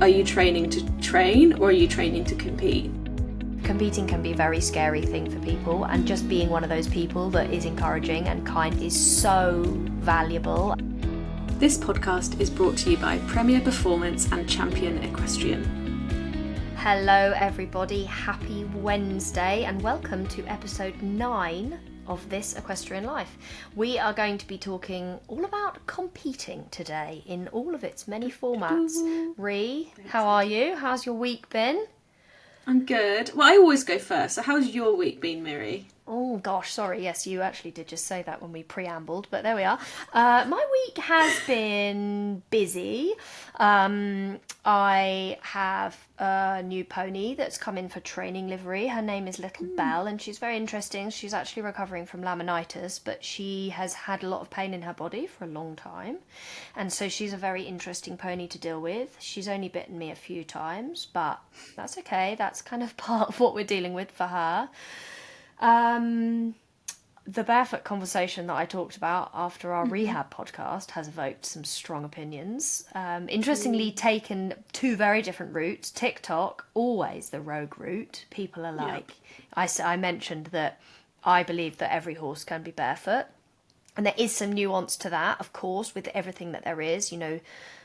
Are you training to train or are you training to compete? Competing can be a very scary thing for people, and just being one of those people that is encouraging and kind is so valuable. This podcast is brought to you by Premier Performance and Champion Equestrian. Hello everybody, happy Wednesday and welcome to episode 9 of This Equestrian Life. We are going to be talking all about competing today in all of its many formats. Rhi, how are you? How's your week been? I'm good. Well, I always go first, so how's your week been, Miri? Oh gosh, sorry, yes, you actually did just say that when we preambled, but there we are. My week has been busy. I have a new pony that's come in for training livery. Her name is Little Belle, and she's very interesting. She's actually recovering from laminitis, but she has had a lot of pain in her body for a long time, and so she's a very interesting pony to deal with. She's only bitten me a few times, but that's okay. That's kind of part of what we're dealing with for her. The barefoot conversation that I talked about after our rehab podcast has evoked some strong opinions. Interestingly, taken two very different routes. TikTok, always the rogue route. People are like, I mentioned that I believe that every horse can be barefoot. And there is some nuance to that, of course, with everything that there is. You know,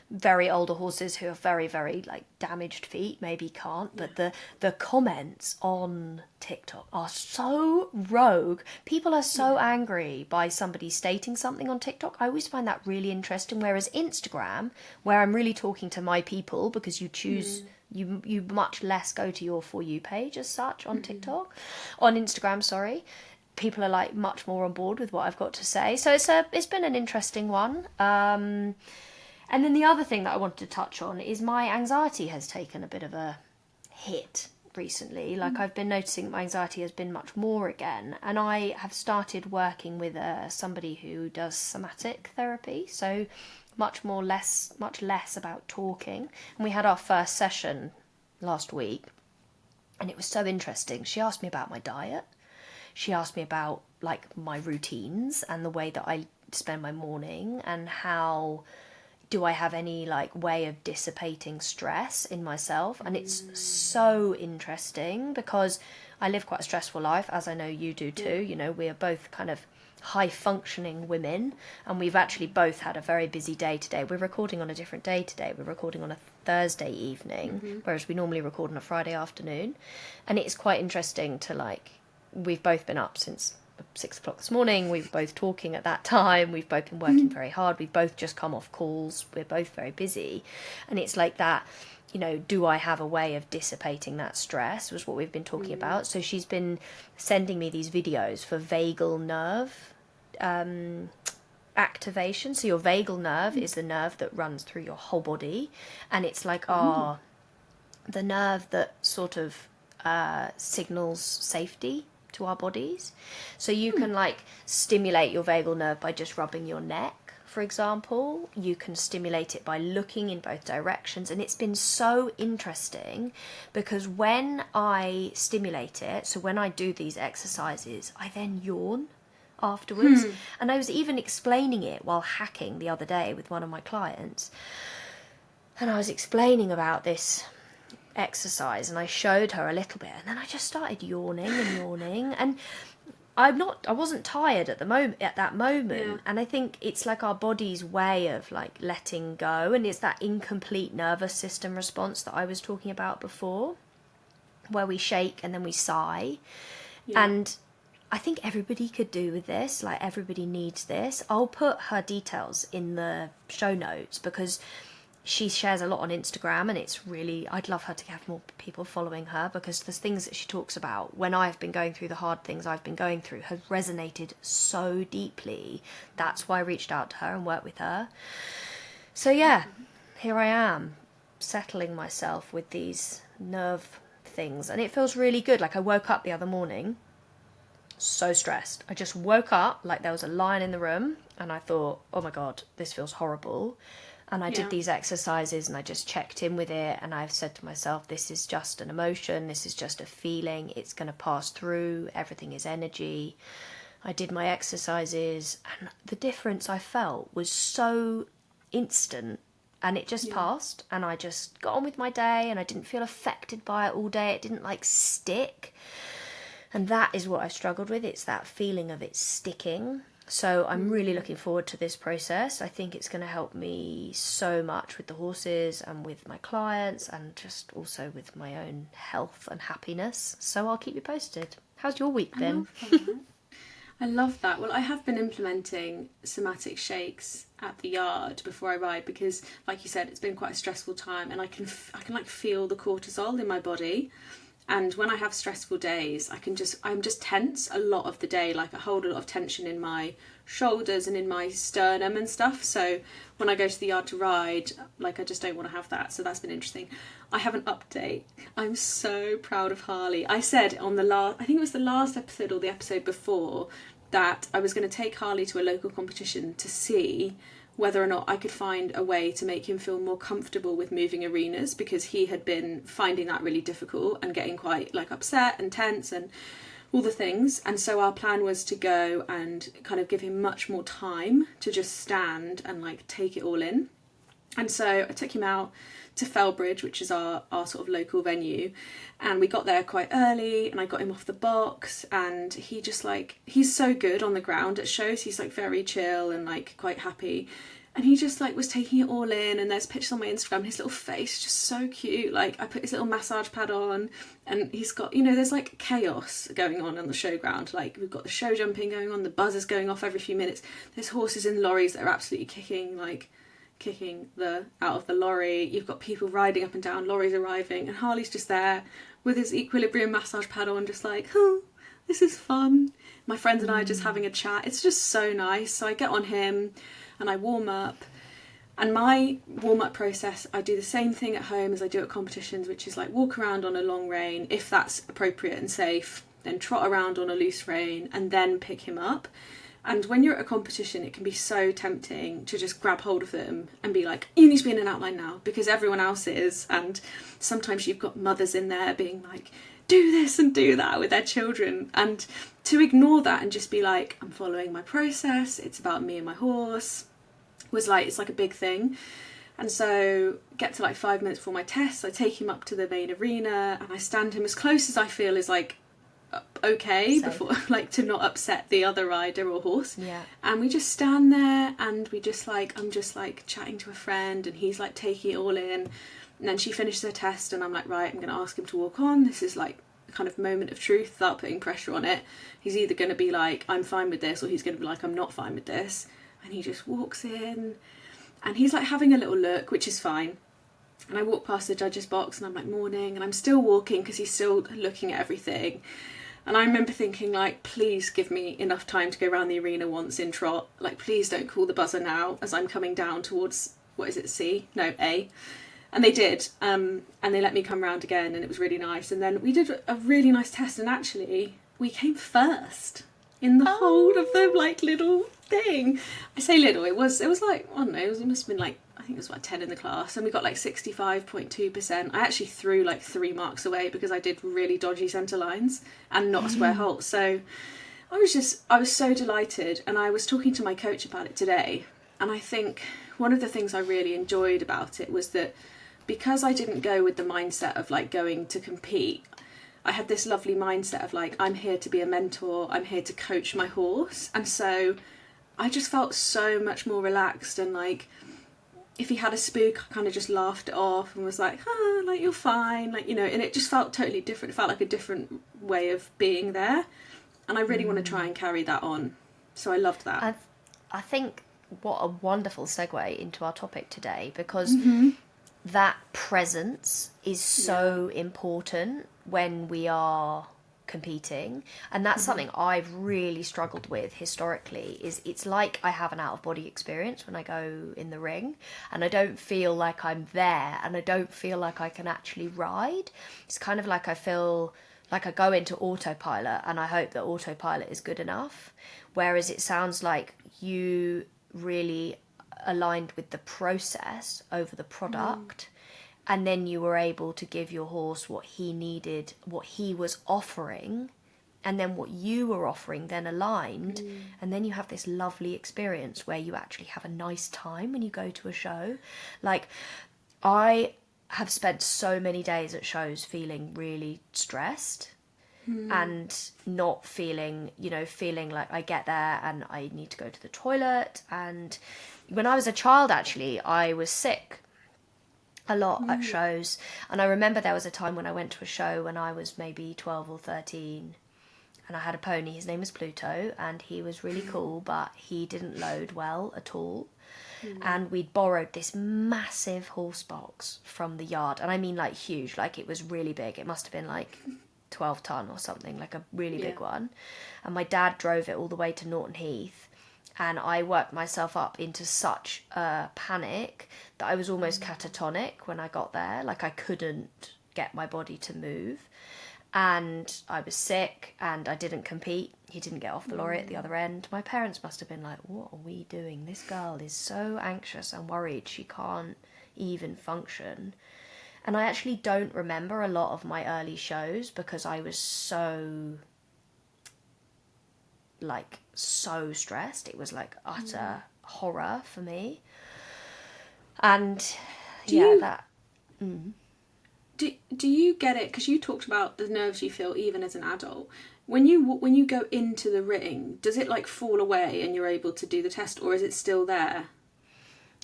very older horses who have very, very damaged feet maybe can't, but the comments on TikTok are so rogue. People are so angry by somebody stating something on TikTok. I always find that really interesting, whereas Instagram, where I'm really talking to my people, because you choose you much less go to your For You page as such on TikTok, on Instagram, sorry. People are much more on board with what I've got to say. So it's been an interesting one. And then the other thing that I wanted to touch on is my anxiety has taken a bit of a hit recently. I've been noticing my anxiety has been much more again. And I have started working with somebody who does somatic therapy. So much less about talking. And we had our first session last week. And it was so interesting. She asked me about my diet. She asked me about my routines and the way that I spend my morning, and how do I have any way of dissipating stress in myself. And it's so interesting because I live quite a stressful life, as I know you do too. You know, we are both kind of high functioning women, and we've actually both had a very busy day today. We're recording on a different day today. We're recording on a Thursday evening, whereas we normally record on a Friday afternoon. And it's quite interesting to we've both been up since 6 o'clock this morning. We've both talking at that time. We've both been working very hard. We've both just come off calls. We're both very busy. And it's like that, you know, do I have a way of dissipating that stress was what we've been talking about. So she's been sending me these videos for vagal nerve activation. So your vagal nerve is the nerve that runs through your whole body. And it's the nerve that sort of signals safety to our bodies. So you can stimulate your vagal nerve by just rubbing your neck, for example. You can stimulate it by looking in both directions. And it's been so interesting because when I stimulate it, so when I do these exercises, I then yawn afterwards. And I was even explaining it while hacking the other day with one of my clients. And I was explaining about this exercise and I showed her a little bit, and then I just started yawning and I wasn't tired at that moment. And I think it's our body's way of letting go, and it's that incomplete nervous system response that I was talking about before, where we shake and then we sigh. And I think everybody could do with this. Everybody needs this. I'll put her details in the show notes because she shares a lot on Instagram, and it's really, I'd love her to have more people following her, because the things that she talks about when I've been going through the hard things I've been going through have resonated so deeply. That's why I reached out to her and worked with her. So yeah, here I am, settling myself with these nerve things, and it feels really good. I woke up the other morning so stressed. I just woke up there was a lion in the room, and I thought, oh my God, this feels horrible. And I did these exercises and I just checked in with it, and I've said to myself, this is just an emotion, this is just a feeling, it's going to pass through, everything is energy. I did my exercises, and the difference I felt was so instant And it just passed, and I just got on with my day, and I didn't feel affected by it all day. It didn't like stick. And that is what I struggled with. It's that feeling of it sticking. So I'm really looking forward to this process. I think it's going to help me so much with the horses and with my clients, and just also with my own health and happiness. So I'll keep you posted. How's your week been? I love that. Well, I have been implementing somatic shakes at the yard before I ride because, like you said, it's been quite a stressful time, and I can like feel the cortisol in my body. And when I have stressful days, I'm just tense a lot of the day. Like I hold a lot of tension in my shoulders and in my sternum and stuff. So when I go to the yard to ride, like I just don't want to have that. So that's been interesting. I have an update. I'm so proud of Harley. I said on I think it was the last episode or the episode before, that I was going to take Harley to a local competition to see whether or not I could find a way to make him feel more comfortable with moving arenas, because he had been finding that really difficult and getting quite like upset and tense and all the things. And so our plan was to go and kind of give him much more time to just stand and like take it all in. And so I took him out to Felbridge, which is our sort of local venue, and we got there quite early, and I got him off the box, and he just like, he's so good on the ground at shows. He's like very chill and like quite happy, and he just like was taking it all in. And there's pictures on my Instagram, his little face just so cute. Like I put his little massage pad on, and he's got, you know, there's like chaos going on the showground. Like we've got the show jumping going on, the buzzers going off every few minutes, there's horses in lorries that are absolutely kicking the out of the lorry. You've got people riding up and down, lorries arriving, and Harley's just there with his equilibrium massage pad on, just like, oh, this is fun. My friends and I are just having a chat. It's just so nice. So I get on him and I warm up, and my warm-up process, I do the same thing at home as I do at competitions, which is like walk around on a long rein if that's appropriate and safe, then trot around on a loose rein, and then pick him up. And when you're at a competition, it can be so tempting to just grab hold of them and be like, you need to be in an outline now, because everyone else is. And sometimes you've got mothers in there being like, do this and do that with their children. And to ignore that and just be like, I'm following my process, it's about me and my horse, was like, it's like a big thing. And so get to like 5 minutes before my test, I take him up to the main arena and I stand him as close as I feel is like okay, before, like, to not upset the other rider or horse. Yeah. And we just stand there and we just like, I'm just like chatting to a friend and he's like taking it all in. And then she finishes her test and I'm like, right, I'm going to ask him to walk on. This is like a kind of moment of truth without putting pressure on it. He's either going to be like, I'm fine with this, or he's going to be like, I'm not fine with this. And he just walks in and he's like having a little look, which is fine. And I walk past the judge's box and I'm like, morning, and I'm still walking because he's still looking at everything. And I remember thinking, like, please give me enough time to go around the arena once in trot. Like, please don't call the buzzer now as I'm coming down towards, what is it, C? No, A. And they did. And they let me come round again, and it was really nice. And then we did a really nice test, and actually we came first in the whole of the, like, little thing. I say little, it was like, I don't know, it must have been like, I think it was about 10 in the class, and we got like 65.2%. I actually threw like 3 marks away because I did really dodgy centre lines and not a square hole. So I was so delighted, and I was talking to my coach about it today, and I think one of the things I really enjoyed about it was that because I didn't go with the mindset of like going to compete, I had this lovely mindset of like, I'm here to be a mentor, I'm here to coach my horse. And so I just felt so much more relaxed, and like, if he had a spook, I kind of just laughed it off and was like, like, you're fine, like, you know, and it just felt totally different. It felt like a different way of being there, and I really want to try and carry that on. So I loved that. I think what a wonderful segue into our topic today, because that presence is so important when we are competing, and that's something I've really struggled with historically. Is it's like I have an out-of-body experience when I go in the ring, and I don't feel like I'm there, and I don't feel like I can actually ride. It's kind of like I feel like I go into autopilot, and I hope that autopilot is good enough, whereas it sounds like you really aligned with the process over the product. And then you were able to give your horse what he needed, what he was offering, and then what you were offering then aligned, and then you have this lovely experience where you actually have a nice time when you go to a show. Like, I have spent so many days at shows feeling really stressed and not feeling, feeling like I get there and I need to go to the toilet. And when I was a child, actually, I was sick a lot at shows. And I remember there was a time when I went to a show when I was maybe 12 or 13, and I had a pony. His name was Pluto, and he was really cool, but he didn't load well at all. And we'd borrowed this massive horse box from the yard, and I mean like huge, like it was really big. It must have been like 12 ton or something, like a really big one. And my dad drove it all the way to Norton Heath, and I worked myself up into such a panic that I was almost catatonic when I got there. Like, I couldn't get my body to move, and I was sick, and I didn't compete. He didn't get off the lorry at the other end. My parents must have been like, what are we doing? This girl is so anxious and worried she can't even function. And I actually don't remember a lot of my early shows because I was so stressed. It was like utter horror for me. And Do you get it? Because you talked about the nerves you feel even as an adult. When you go into the ring, does it like fall away and you're able to do the test, or is it still there?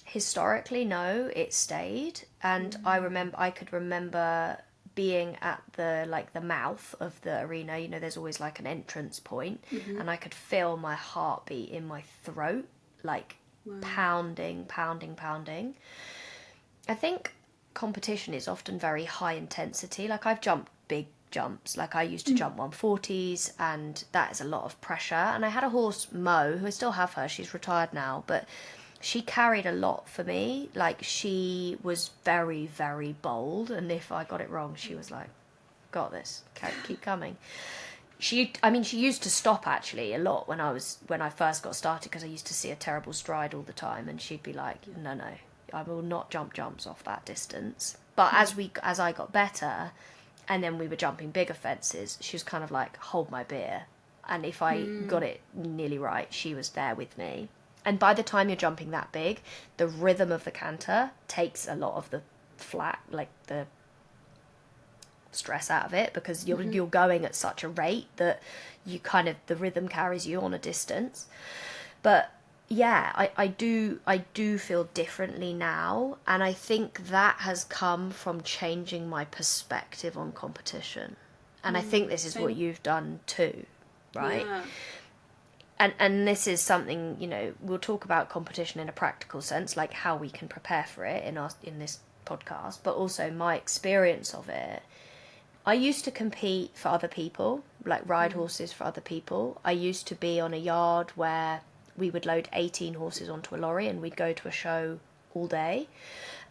Historically, no, it stayed. And I could remember being at the mouth of the arena. There's always like an entrance point, and I could feel my heartbeat in my throat, like pounding. I think competition is often very high intensity. Like, I've jumped big jumps. Like, I used to jump 140s, and that is a lot of pressure. And I had a horse, Mo, who I still have her. She's retired now, but she carried a lot for me. Like, she was very, very bold, and if I got it wrong, she was like, got this, keep coming. She used to stop actually a lot when I first got started, because I used to see a terrible stride all the time, and she'd be like, no, I will not jump jumps off that distance. But as I got better, and then we were jumping bigger fences, she was kind of like, hold my beer. And if I got it nearly right, she was there with me. And by the time you're jumping that big, the rhythm of the canter takes a lot of the flat, like the stress out of it, because you're going at such a rate that the rhythm carries you on a distance. But yeah, I do feel differently now, and I think that has come from changing my perspective on competition. And I think this is what you've done too, right? Yeah. And this is something, we'll talk about competition in a practical sense, like how we can prepare for it in this podcast, but also my experience of it. I used to compete for other people, like ride horses for other people. I used to be on a yard where we would load 18 horses onto a lorry and we'd go to a show all day.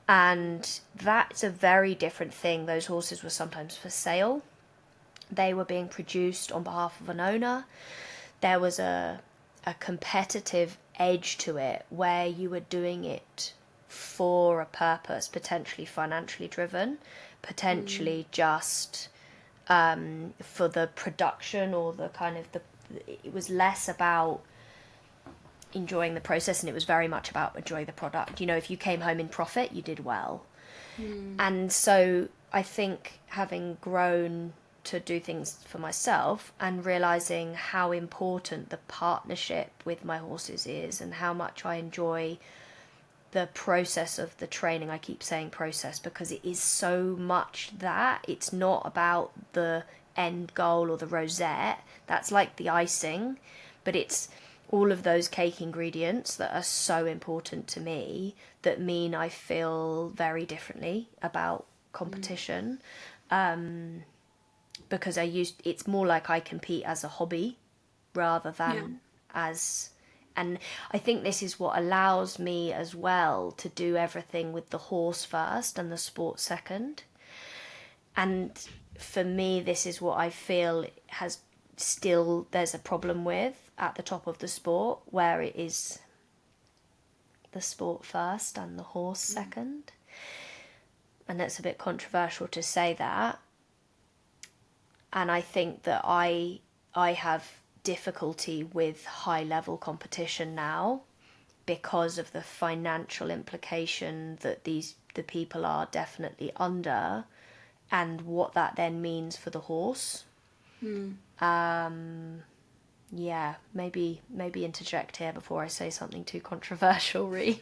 And that's a very different thing. Those horses were sometimes for sale. They were being produced on behalf of an owner. There was a competitive edge to it where you were doing it for a purpose, potentially financially driven, potentially just for the production, or it was less about enjoying the process, and it was very much about enjoying the product. If you came home in profit, you did well. And so I think, having grown to do things for myself and realizing how important the partnership with my horses is, and how much I enjoy the process of the training. I keep saying process because it is so much that. It's not about the end goal or the rosette. That's like the icing, but it's all of those cake ingredients that are so important to me, that mean I feel very differently about competition. Because it's more like I compete as a hobby rather than as, and I think this is what allows me as well to do everything with the horse first and the sport second. And for me, this is what I feel there's a problem with at the top of the sport, where it is the sport first and the horse second. And that's a bit controversial to say that. And I think that I I have difficulty with high level competition now because of the financial implication that the people are definitely under, and what that then means for the horse. Yeah, maybe interject here before I say something too controversial, Rhi.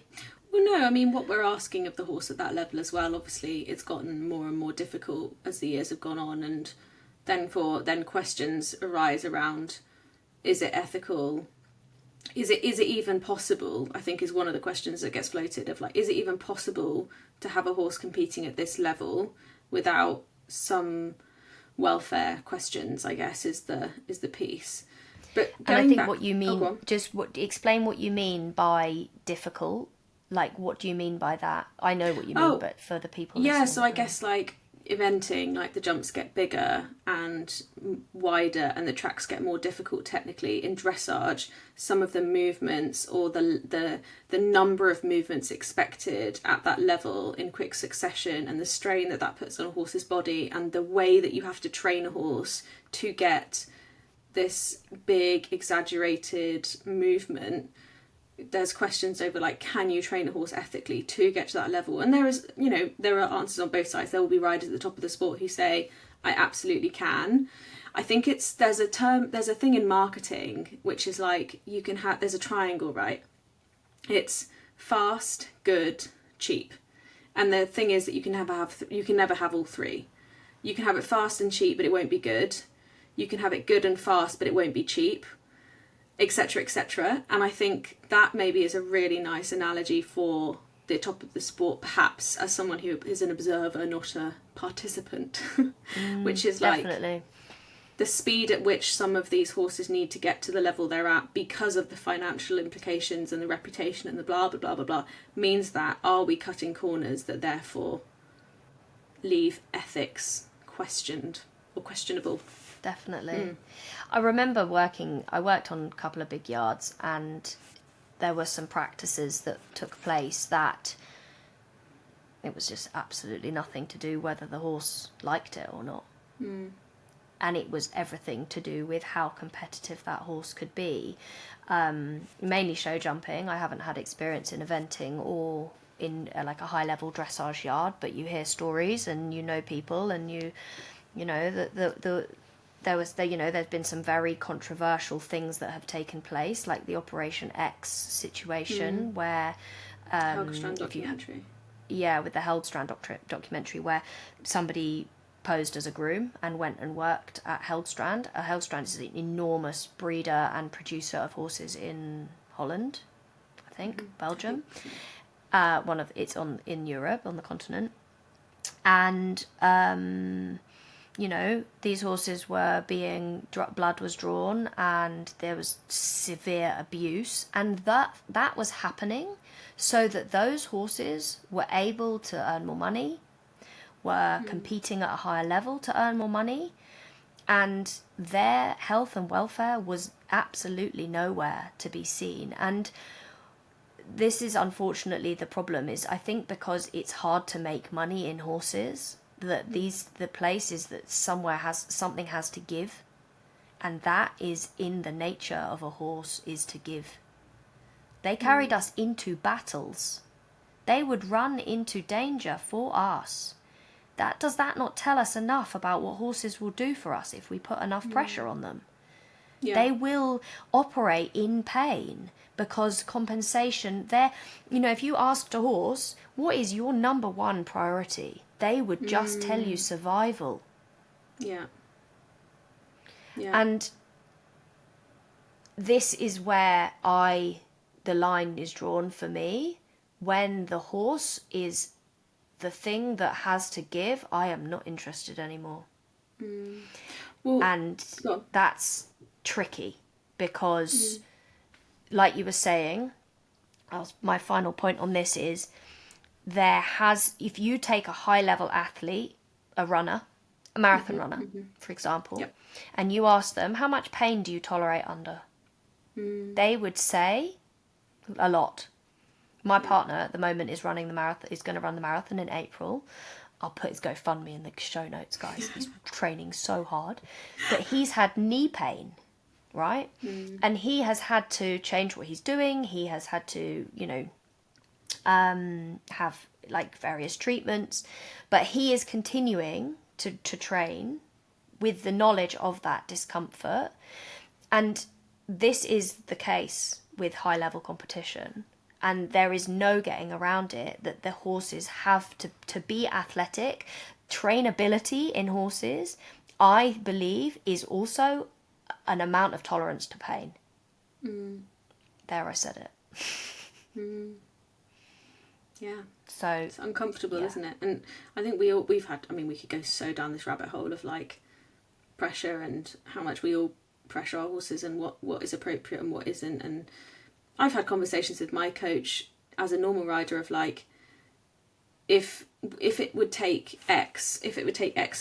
Well, no, I mean, what we're asking of the horse at that level as well, obviously, it's gotten more and more difficult as the years have gone on, and then questions arise around, is it ethical? Is it even possible? I think is one of the questions that gets floated of like, is it even possible to have a horse competing at this level without some welfare questions? I guess is the piece. But And I going think back, what you mean, explain what you mean by difficult. Like, what do you mean by that? I know what you mean, but for the people listening. So I guess like eventing, like the jumps get bigger and wider and the tracks get more difficult technically. In dressage, some of the movements or the number of movements expected at that level in quick succession, and the strain that puts on a horse's body, and the way that you have to train a horse to get this big exaggerated movement, there's questions over like, can you train a horse ethically to get to that level? And there is, there are answers on both sides. There will be riders at the top of the sport who say, I absolutely can. I think there's a thing in marketing which is like, there's a triangle, right? It's fast, good, cheap. And the thing is that you can never have all three. You can have it fast and cheap, but it won't be good. You can have it good and fast, but it won't be cheap, etc., etc. And I think that maybe is a really nice analogy for the top of the sport, perhaps as someone who is an observer, not a participant, which is Definitely. like the speed at which some of these horses need to get to the level they're at because of the financial implications and the reputation and the blah, blah, blah, blah, blah, means that are we cutting corners that therefore leave ethics questioned or questionable? Definitely. I remember I worked on a couple of big yards, and there were some practices that took place that it was just absolutely nothing to do whether the horse liked it or not. And it was everything to do with how competitive that horse could be. Mainly show jumping. I haven't had experience in eventing or in like a high level dressage yard, but you hear stories and you know people, and there's been some very controversial things that have taken place, like the Operation X situation, where Helgstrand documentary. With the Heldstrand documentary, where somebody posed as a groom and went and worked at Heldstrand. Heldstrand is an enormous breeder and producer of horses in Holland, I think, Belgium. It's in Europe, on the continent, and these horses were blood was drawn, and there was severe abuse, and that was happening so that those horses were able to earn more money, were competing at a higher level to earn more money, and their health and welfare was absolutely nowhere to be seen. And this is unfortunately the problem, is I think because it's hard to make money in horses, that the place is that something has to give, and that is in the nature of a horse, is to give. They carried us into battles. They would run into danger for us. Does that not tell us enough about what horses will do for us if we put enough pressure on them? Yeah. They will operate in pain because compensation, if you asked a horse, what is your number one priority? They would just tell you survival. Yeah. And this is where the line is drawn for me. When the horse is the thing that has to give, I am not interested anymore. Well, and that's tricky because, like you were saying, my final point on this is, if you take a high level athlete, a runner, a marathon runner, for example, and you ask them, how much pain do you tolerate under? They would say a lot. My partner at the moment is going to run the marathon in April. I'll put his GoFundMe in the show notes, guys. He's training so hard. But he's had knee pain right? And he has had to change what he's doing. He has had to, have like various treatments, but he is continuing to train with the knowledge of that discomfort. And this is the case with high level competition. And there is no getting around it, that the horses have to be athletic. Trainability in horses, I believe, is also an amount of tolerance to pain. There, I said it. Yeah. So it's uncomfortable, isn't it? And I think we've had, I mean, we could go so down this rabbit hole of like pressure and how much we all pressure our horses and what is appropriate and what isn't. And I've had conversations with my coach as a normal rider of like, if it would take X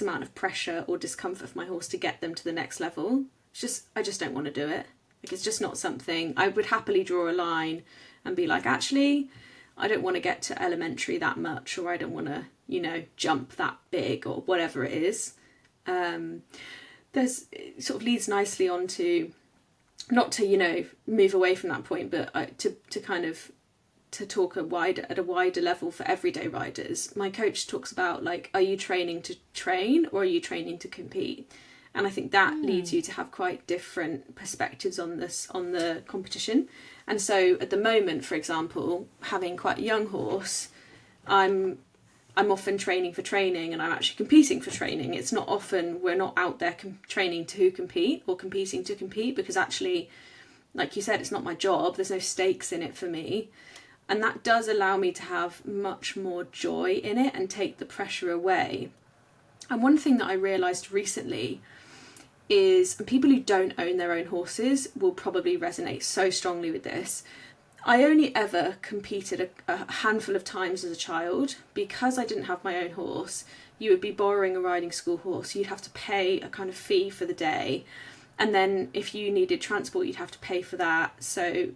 amount of pressure or discomfort for my horse to get them to the next level, I just don't want to do it. Like, it's just not something. I would happily draw a line and be like, actually, I don't want to get to elementary that much, or I don't want to, jump that big, or whatever it is. It sort of leads nicely on to, not to, move away from that point, but to kind of, to talk at a wider level for everyday riders. My coach talks about like, are you training to train or are you training to compete? And I think that leads you to have quite different perspectives on the competition. And so at the moment, for example, having quite a young horse, I'm often training for training, and I'm actually competing for training. It's not often, we're not out there training to compete or competing to compete, because actually, like you said, it's not my job. There's no stakes in it for me. And that does allow me to have much more joy in it and take the pressure away. And one thing that I realised recently is, and people who don't own their own horses will probably resonate so strongly with this, I only ever competed a handful of times as a child. Because I didn't have my own horse, you would be borrowing a riding school horse, you'd have to pay a kind of fee for the day, and then if you needed transport you'd have to pay for that. So,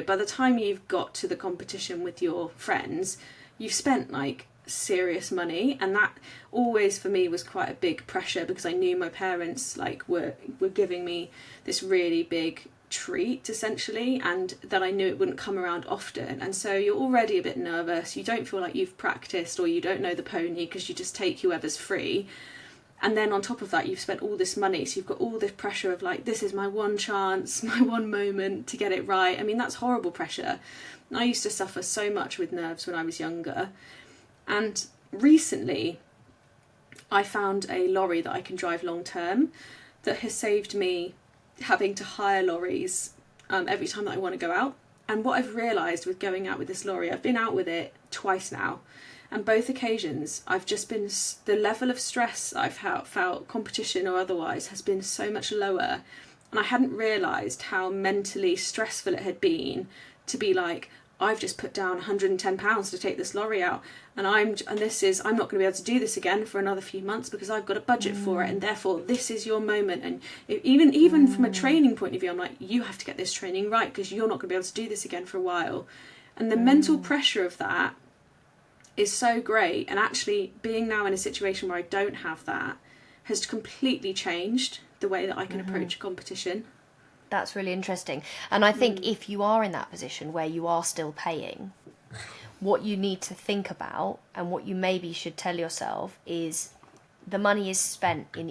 by the time you've got to the competition with your friends, you've spent like serious money, and that always for me was quite a big pressure, because I knew my parents like were giving me this really big treat essentially, and that I knew it wouldn't come around often. And so you're already a bit nervous, you don't feel like you've practiced, or you don't know the pony because you just take whoever's free. And then on top of that, you've spent all this money, so you've got all this pressure of like, this is my one chance, my one moment to get it right. I mean, that's horrible pressure. I used to suffer so much with nerves when I was younger. And recently, I found a lorry that I can drive long term that has saved me having to hire lorries every time that I want to go out. And what I've realised with going out with this lorry, I've been out with it twice now, and both occasions I've just been, the level of stress I've felt, competition or otherwise, has been so much lower. And I hadn't realised how mentally stressful it had been to be like, I've just put down £110 to take this lorry out, and I'm not going to be able to do this again for another few months because I've got a budget for it, and therefore this is your moment. And even from a training point of view, I'm like, you have to get this training right because you're not going to be able to do this again for a while. And the mental pressure of that is so great. And actually being now in a situation where I don't have that has completely changed the way that I can approach a competition. That's really interesting. And I think if you are in that position where you are still paying, what you need to think about, and what you maybe should tell yourself, is the money is spent in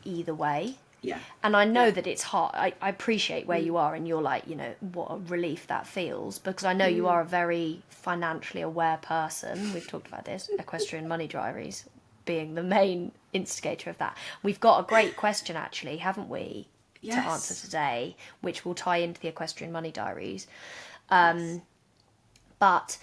either way. Yeah. And I know that it's hard. I appreciate where you are, and you're like, what a relief that feels, because I know you are a very financially aware person. We've talked about this, Equestrian Money Diaries being the main instigator of that. We've got a great question, actually, haven't we? Yes. To answer today, which will tie into the Equestrian Money Diaries. But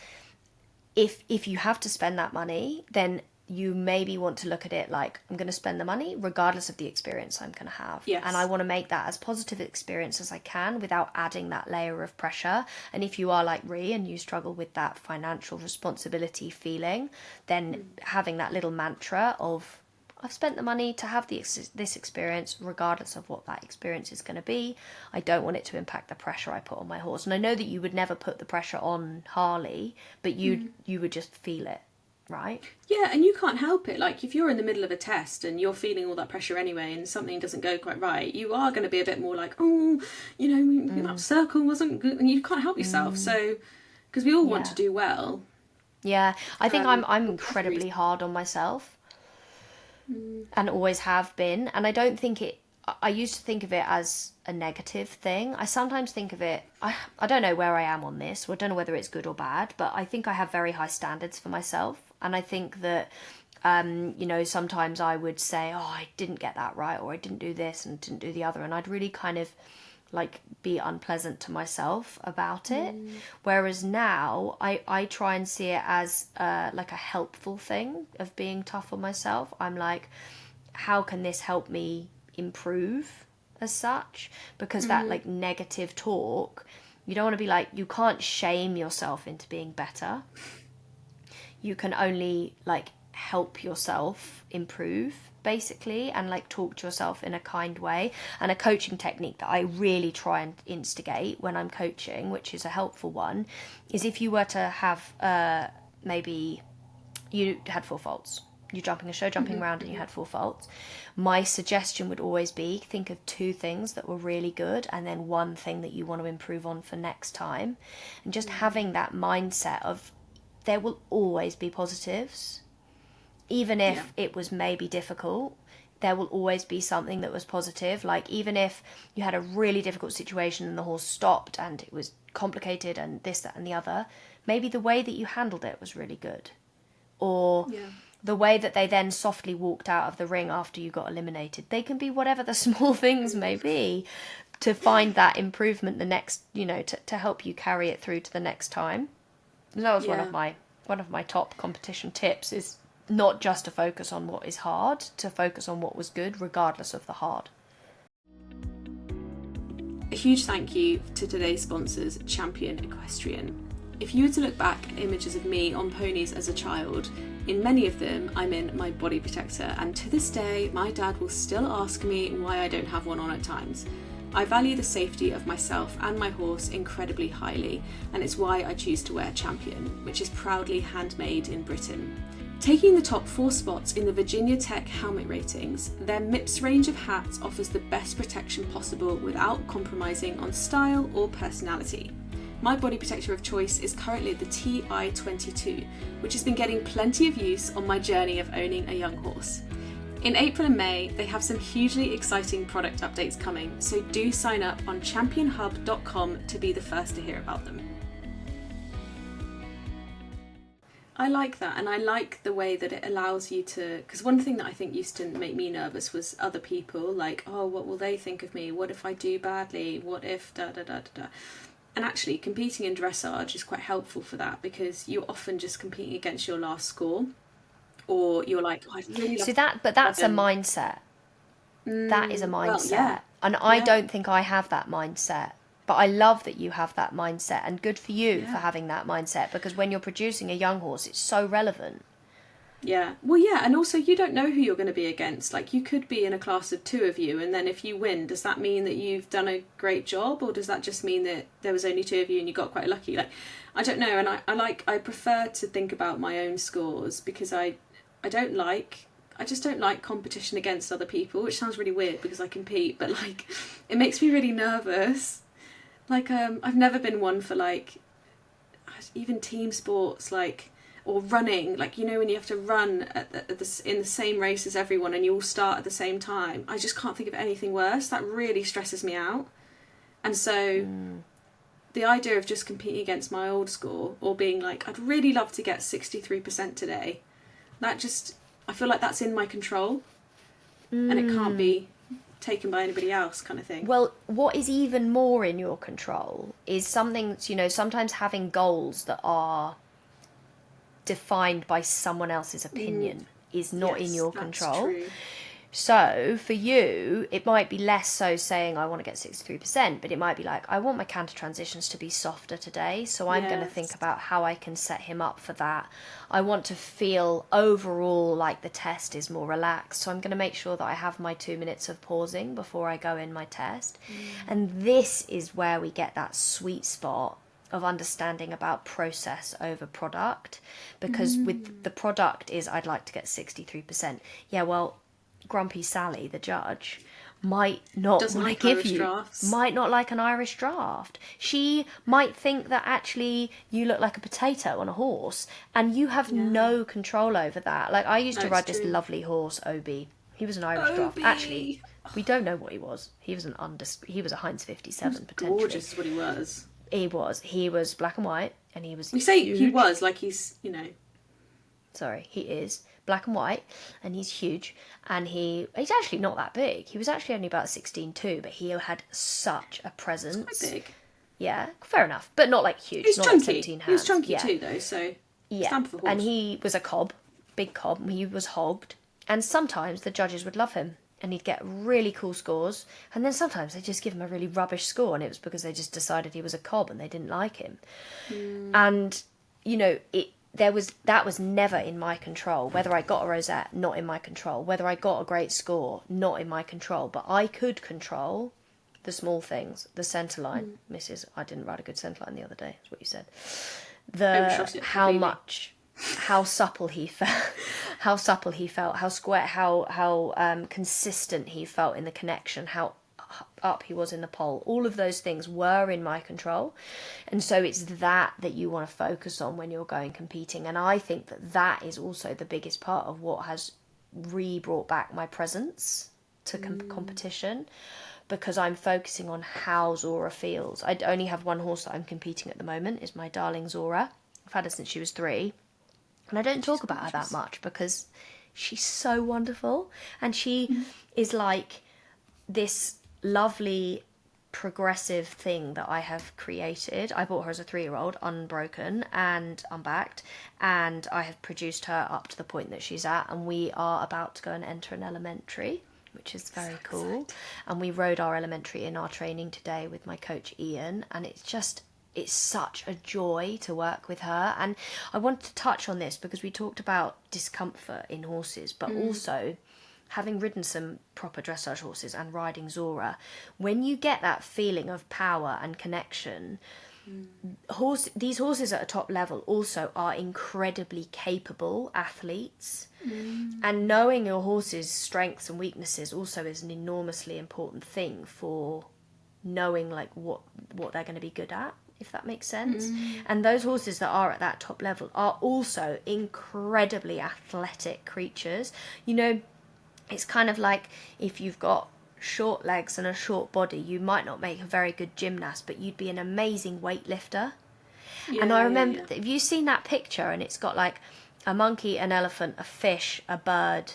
if you have to spend that money, then you maybe want to look at it like, I'm going to spend the money regardless of the experience I'm going to have. Yes. And I want to make that as positive experience as I can without adding that layer of pressure. And if you are like Rhi and you struggle with that financial responsibility feeling, then having that little mantra of, I've spent the money to have this experience, regardless of what that experience is going to be. I don't want it to impact the pressure I put on my horse. And I know that you would never put the pressure on Harley, but you would just feel it. right? Yeah, and you can't help it. Like, if you're in the middle of a test and you're feeling all that pressure anyway and something doesn't go quite right, you are going to be a bit more like, oh, that circle wasn't good, and you can't help yourself. So, because we all want Yeah. to do well. Yeah, I think I'm For whatever incredibly reason. hard on myself and always have been. And I don't think I used to think of it as a negative thing. I sometimes think of it, I don't know where I am on this, or I don't know whether it's good or bad, but I think I have very high standards for myself. And I think that, sometimes I would say, oh, I didn't get that right, or I didn't do this and didn't do the other. And I'd really kind of like be unpleasant to myself about it. Whereas now I try and see it as like a helpful thing of being tough on myself. I'm like, how can this help me improve as such? Because that like negative talk, you don't want to be like, you can't shame yourself into being better. You can only like help yourself improve basically, and like talk to yourself in a kind way. And a coaching technique that I really try and instigate when I'm coaching, which is a helpful one, is if you were to have maybe you had four faults, you're jumping a show jumping around and you had four faults, my suggestion would always be think of two things that were really good and then one thing that you want to improve on for next time. And just having that mindset of there will always be positives. Even if it was maybe difficult, there will always be something that was positive. Like, even if you had a really difficult situation and the horse stopped and it was complicated and this, that, and the other, maybe the way that you handled it was really good. Or the way that they then softly walked out of the ring after you got eliminated. They can be whatever the small things may be to find that improvement the next, to help you carry it through to the next time. That was one of my top competition tips, is not just to focus on what is hard, to focus on what was good, regardless of the hard. A huge thank you to today's sponsors, Champion Equestrian. If you were to look back at images of me on ponies as a child, in many of them I'm in my body protector, and to this day my dad will still ask me why I don't have one on at times. I value the safety of myself and my horse incredibly highly, and it's why I choose to wear Champion, which is proudly handmade in Britain. Taking the top 4 spots in the Virginia Tech helmet ratings, their MIPS range of hats offers the best protection possible without compromising on style or personality. My body protector of choice is currently the TI-22, which has been getting plenty of use on my journey of owning a young horse. In April and May, they have some hugely exciting product updates coming, so do sign up on championhub.com to be the first to hear about them. I like that, and I like the way that it allows you to, because one thing that I think used to make me nervous was other people, like, oh, what will they think of me? What if I do badly? What if da da da da da? And actually, competing in dressage is quite helpful for that, because you're often just competing against your last score, or you're like, oh, I'd really love But that's a mindset. That is a mindset. Well, yeah. And I don't think I have that mindset. But I love that you have that mindset, and good for you for having that mindset, because when you're producing a young horse, it's so relevant. Yeah. Well, yeah, and also you don't know who you're going to be against. Like, you could be in a class of 2 of you, and then if you win, does that mean that you've done a great job, or does that just mean that there was only 2 of you and you got quite lucky? Like, I don't know, and I prefer to think about my own scores, because I just don't like competition against other people, which sounds really weird because I compete, but like, it makes me really nervous. Like, I've never been one for like, even team sports, like, or running, like, when you have to run in the same race as everyone and you all start at the same time. I just can't think of anything worse. That really stresses me out. And so the idea of just competing against my old score, or being like, I'd really love to get 63% today, I feel like that's in my control, and it can't be taken by anybody else, kind of thing. Well, what is even more in your control is something that's, sometimes having goals that are defined by someone else's opinion is not in your control. True. So for you, it might be less so saying I want to get 63%, but it might be like, I want my canter transitions to be softer today, so I'm going to think about how I can set him up for that. I want to feel overall like the test is more relaxed, so I'm going to make sure that I have my 2 minutes of pausing before I go in my test. And this is where we get that sweet spot of understanding about process over product, because with the product is I'd like to get 63%. Yeah, well, Grumpy Sally, the judge, might not Doesn't want to like give Irish you, drafts. might not like an Irish draft. She might think that actually you look like a potato on a horse, and you have no control over that. Like, I used to No, it's ride this true. lovely horse, Obi. He was an Irish draft. Obi! Actually, we don't know what he was. He was he was a Heinz 57 potentially. Gorgeous is what he was. He was black and white, and he was You say huge. he was, like he's, you know. Sorry, he is black and white, and he's huge, and he's actually not that big. He was actually only about 16'2", but he had such a presence. Quite big. Yeah, fair enough, but not like huge. He's not chunky. Like 17 hands. He was chunky yeah. too, though, so Yeah, stamp of a horse. and he was a cob, big cob. He was hogged, and sometimes the judges would love him, and he'd get really cool scores, and then sometimes they'd just give him a really rubbish score, and it was because they just decided he was a cob and they didn't like him. And you know, that was never in my control. Whether I got a rosette, not in my control. Whether I got a great score, not in my control. But I could control the small things, the centre line. Mrs. I didn't write a good centre line the other day. Is what you said. Overshot it How completely. much, how supple he felt, how square, how consistent he felt in the connection, how up he was in the pole. All of those things were in my control, and so it's that you want to focus on when you're going competing. And I think that is also the biggest part of what has brought back my presence to competition, because I'm focusing on how Zora feels. I only have one horse that I'm competing at the moment, is my darling Zora. I've had her since she was 3, and I don't talk about her that much because she's so wonderful, and she is like this lovely progressive thing that I have created. I bought her as a 3-year-old, unbroken and unbacked, and I have produced her up to the point that she's at, and we are about to go and enter an elementary, which is very cool. And we rode our elementary in our training today with my coach Ian, and it's such a joy to work with her. And I want to touch on this because we talked about discomfort in horses, but also having ridden some proper dressage horses and riding Zora, when you get that feeling of power and connection, these horses at a top level also are incredibly capable athletes. And knowing your horse's strengths and weaknesses also is an enormously important thing for knowing like what they're going to be good at, if that makes sense. And those horses that are at that top level are also incredibly athletic creatures. You know, it's kind of like if you've got short legs and a short body, you might not make a very good gymnast, but you'd be an amazing weightlifter. And I remember, have you seen that picture? And it's got like a monkey, an elephant, a fish, a bird,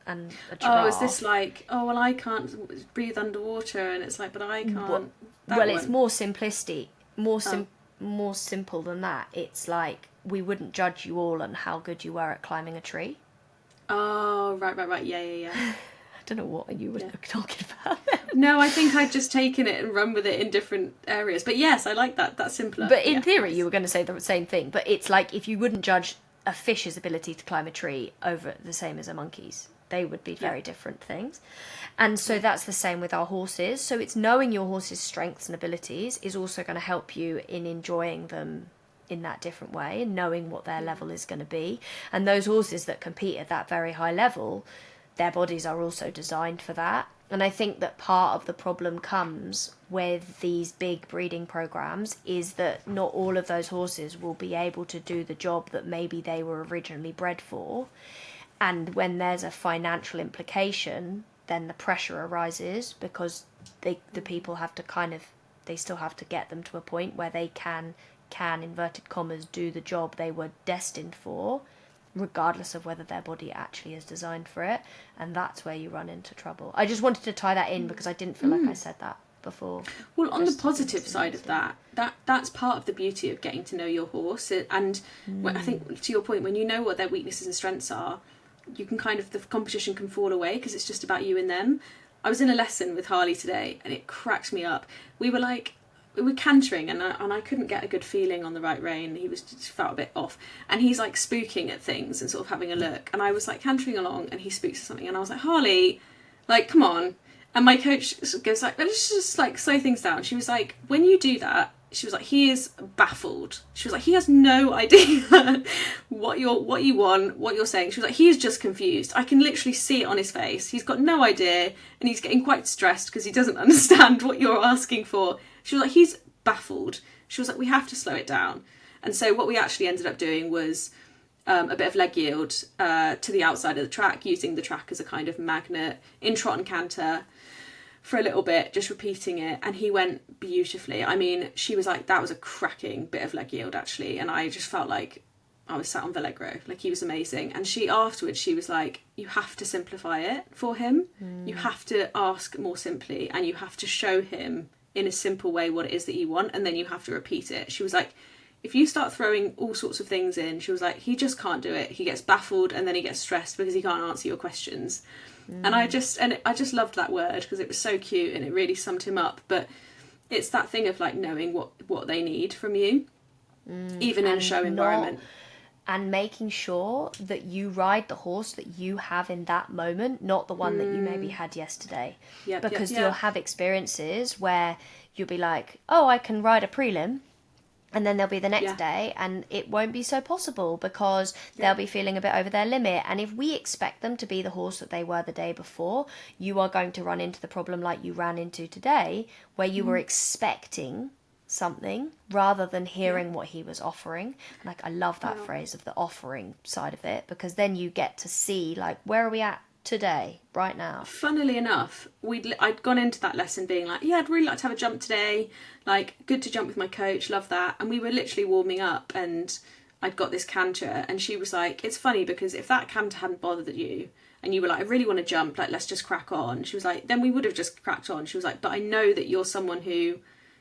and a giraffe. Oh, is this like, oh, well, I can't breathe underwater, and it's like, but I can't. It's more simplistic, more simple than that. It's like, we wouldn't judge you all on how good you were at climbing a tree. Oh, right, yeah. I don't know what you were talking about. No, I think I'd just taken it and run with it in different areas. But yes, I like that. That's simpler. But in theory, you were going to say the same thing. But it's like, if you wouldn't judge a fish's ability to climb a tree over the same as a monkey's, they would be very different things. And so that's the same with our horses. So it's knowing your horse's strengths and abilities is also going to help you in enjoying them in that different way and knowing what their level is going to be. And those horses that compete at that very high level, their bodies are also designed for that. And I think that part of the problem comes with these big breeding programs is that not all of those horses will be able to do the job that maybe they were originally bred for. And when there's a financial implication, then the pressure arises because the people have to they still have to get them to a point where they can inverted commas do the job they were destined for, regardless of whether their body actually is designed for it. And that's where you run into trouble. I just wanted to tie that in because I didn't feel like I said that before. Well, on the positive side of that's part of the beauty of getting to know your horse. And I think, to your point, when you know what their weaknesses and strengths are, you can the competition can fall away because it's just about you and them. I was in a lesson with Harley today and it cracked me up. We were cantering and I couldn't get a good feeling on the right rein. He just felt a bit off, and he's like spooking at things and sort of having a look, and I was like cantering along and he spooks at something and I was like, Harley, like, come on. And my coach goes like, let's just like slow things down. She was like, when you do that, she was like, he is baffled. She was like, he has no idea what you want, what you're saying. She was like, he is just confused. I can literally see it on his face. He's got no idea, and he's getting quite stressed because he doesn't understand what you're asking for. She was like, he's baffled. She was like, we have to slow it down. And so what we actually ended up doing was a bit of leg yield to the outside of the track, using the track as a kind of magnet in trot and canter for a little bit, just repeating it. And he went beautifully. I mean, she was like, that was a cracking bit of leg yield, actually. And I just felt like I was sat on Vellegro. Like, he was amazing. And she was like, you have to simplify it for him. You have to ask more simply, and you have to show him in a simple way what it is that you want, and then you have to repeat it. She was like, if you start throwing all sorts of things in, she was like, he just can't do it. He gets baffled, and then he gets stressed because he can't answer your questions. And I just loved that word because it was so cute and it really summed him up. But it's that thing of like knowing what they need from you, even in a show environment. And making sure that you ride the horse that you have in that moment, not the one that you maybe had yesterday. Because you'll have experiences where you'll be like, oh, I can ride a prelim. And then there'll be the next day and it won't be so possible because they'll be feeling a bit over their limit. And if we expect them to be the horse that they were the day before, you are going to run into the problem like you ran into today, where you were expecting something rather than hearing what he was offering. Like, I love that phrase of the offering side of it, because then you get to see, like, where are we at today, right now? Funnily enough, I'd gone into that lesson being like, yeah, I'd really like to have a jump today, like, good to jump with my coach, love that. And we were literally warming up and I'd got this canter, and she was like, it's funny because if that canter hadn't bothered you and you were like, I really want to jump, like, let's just crack on, she was like, then we would have just cracked on. She was like, but I know that you're someone who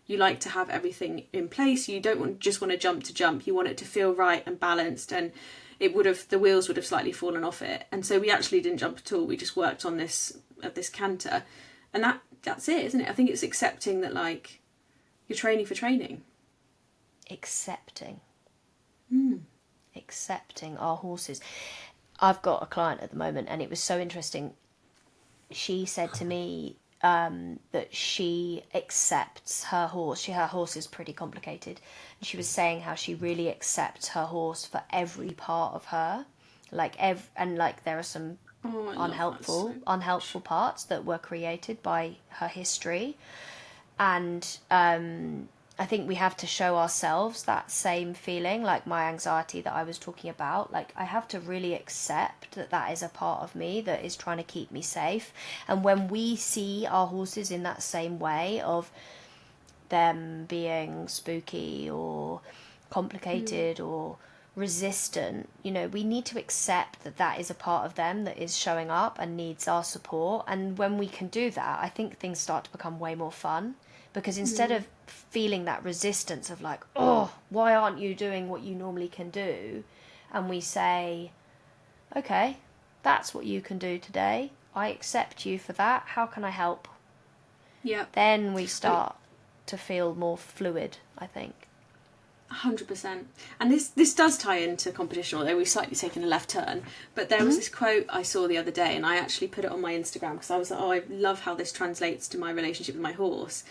you like to have everything in place. You don't just want to jump. You want it to feel right and balanced, and the wheels would have slightly fallen off it. And so we actually didn't jump at all. We just worked on this canter, and that's it, isn't it? I think it's accepting that, like, you're training for training. Accepting our horses. I've got a client at the moment, and it was so interesting. She said to me that she accepts her horse. Her horse is pretty complicated. And she was saying how she really accepts her horse for every part of her. And there are some unhelpful parts that were created by her history. And I think we have to show ourselves that same feeling, like my anxiety that I was talking about. Like, I have to really accept that is a part of me that is trying to keep me safe. And when we see our horses in that same way of them being spooky or complicated or resistant, we need to accept that is a part of them that is showing up and needs our support. And when we can do that, I think things start to become way more fun. Because instead of feeling that resistance of like, oh, why aren't you doing what you normally can do? And we say, okay, that's what you can do today. I accept you for that. How can I help? Yeah. Then we start to feel more fluid, I think. 100%. And this does tie into competition, although we've slightly taken a left turn. But there was this quote I saw the other day, and I actually put it on my Instagram because I was like, oh, I love how this translates to my relationship with my horse.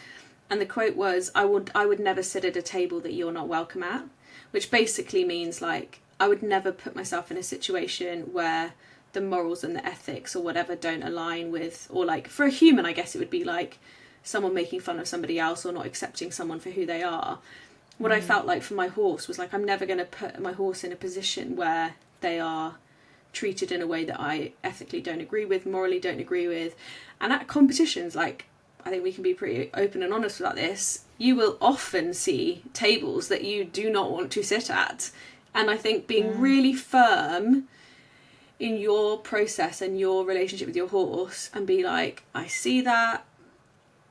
And the quote was, I would never sit at a table that you're not welcome at, which basically means, like, I would never put myself in a situation where the morals and the ethics or whatever don't align with, or, like, for a human, I guess it would be like someone making fun of somebody else or not accepting someone for who they are. What I felt like for my horse was like, I'm never going to put my horse in a position where they are treated in a way that I ethically don't agree with, morally don't agree with. And at competitions, like, I think we can be pretty open and honest about this, you will often see tables that you do not want to sit at. And I think being really firm in your process and your relationship with your horse, and be like, I see that,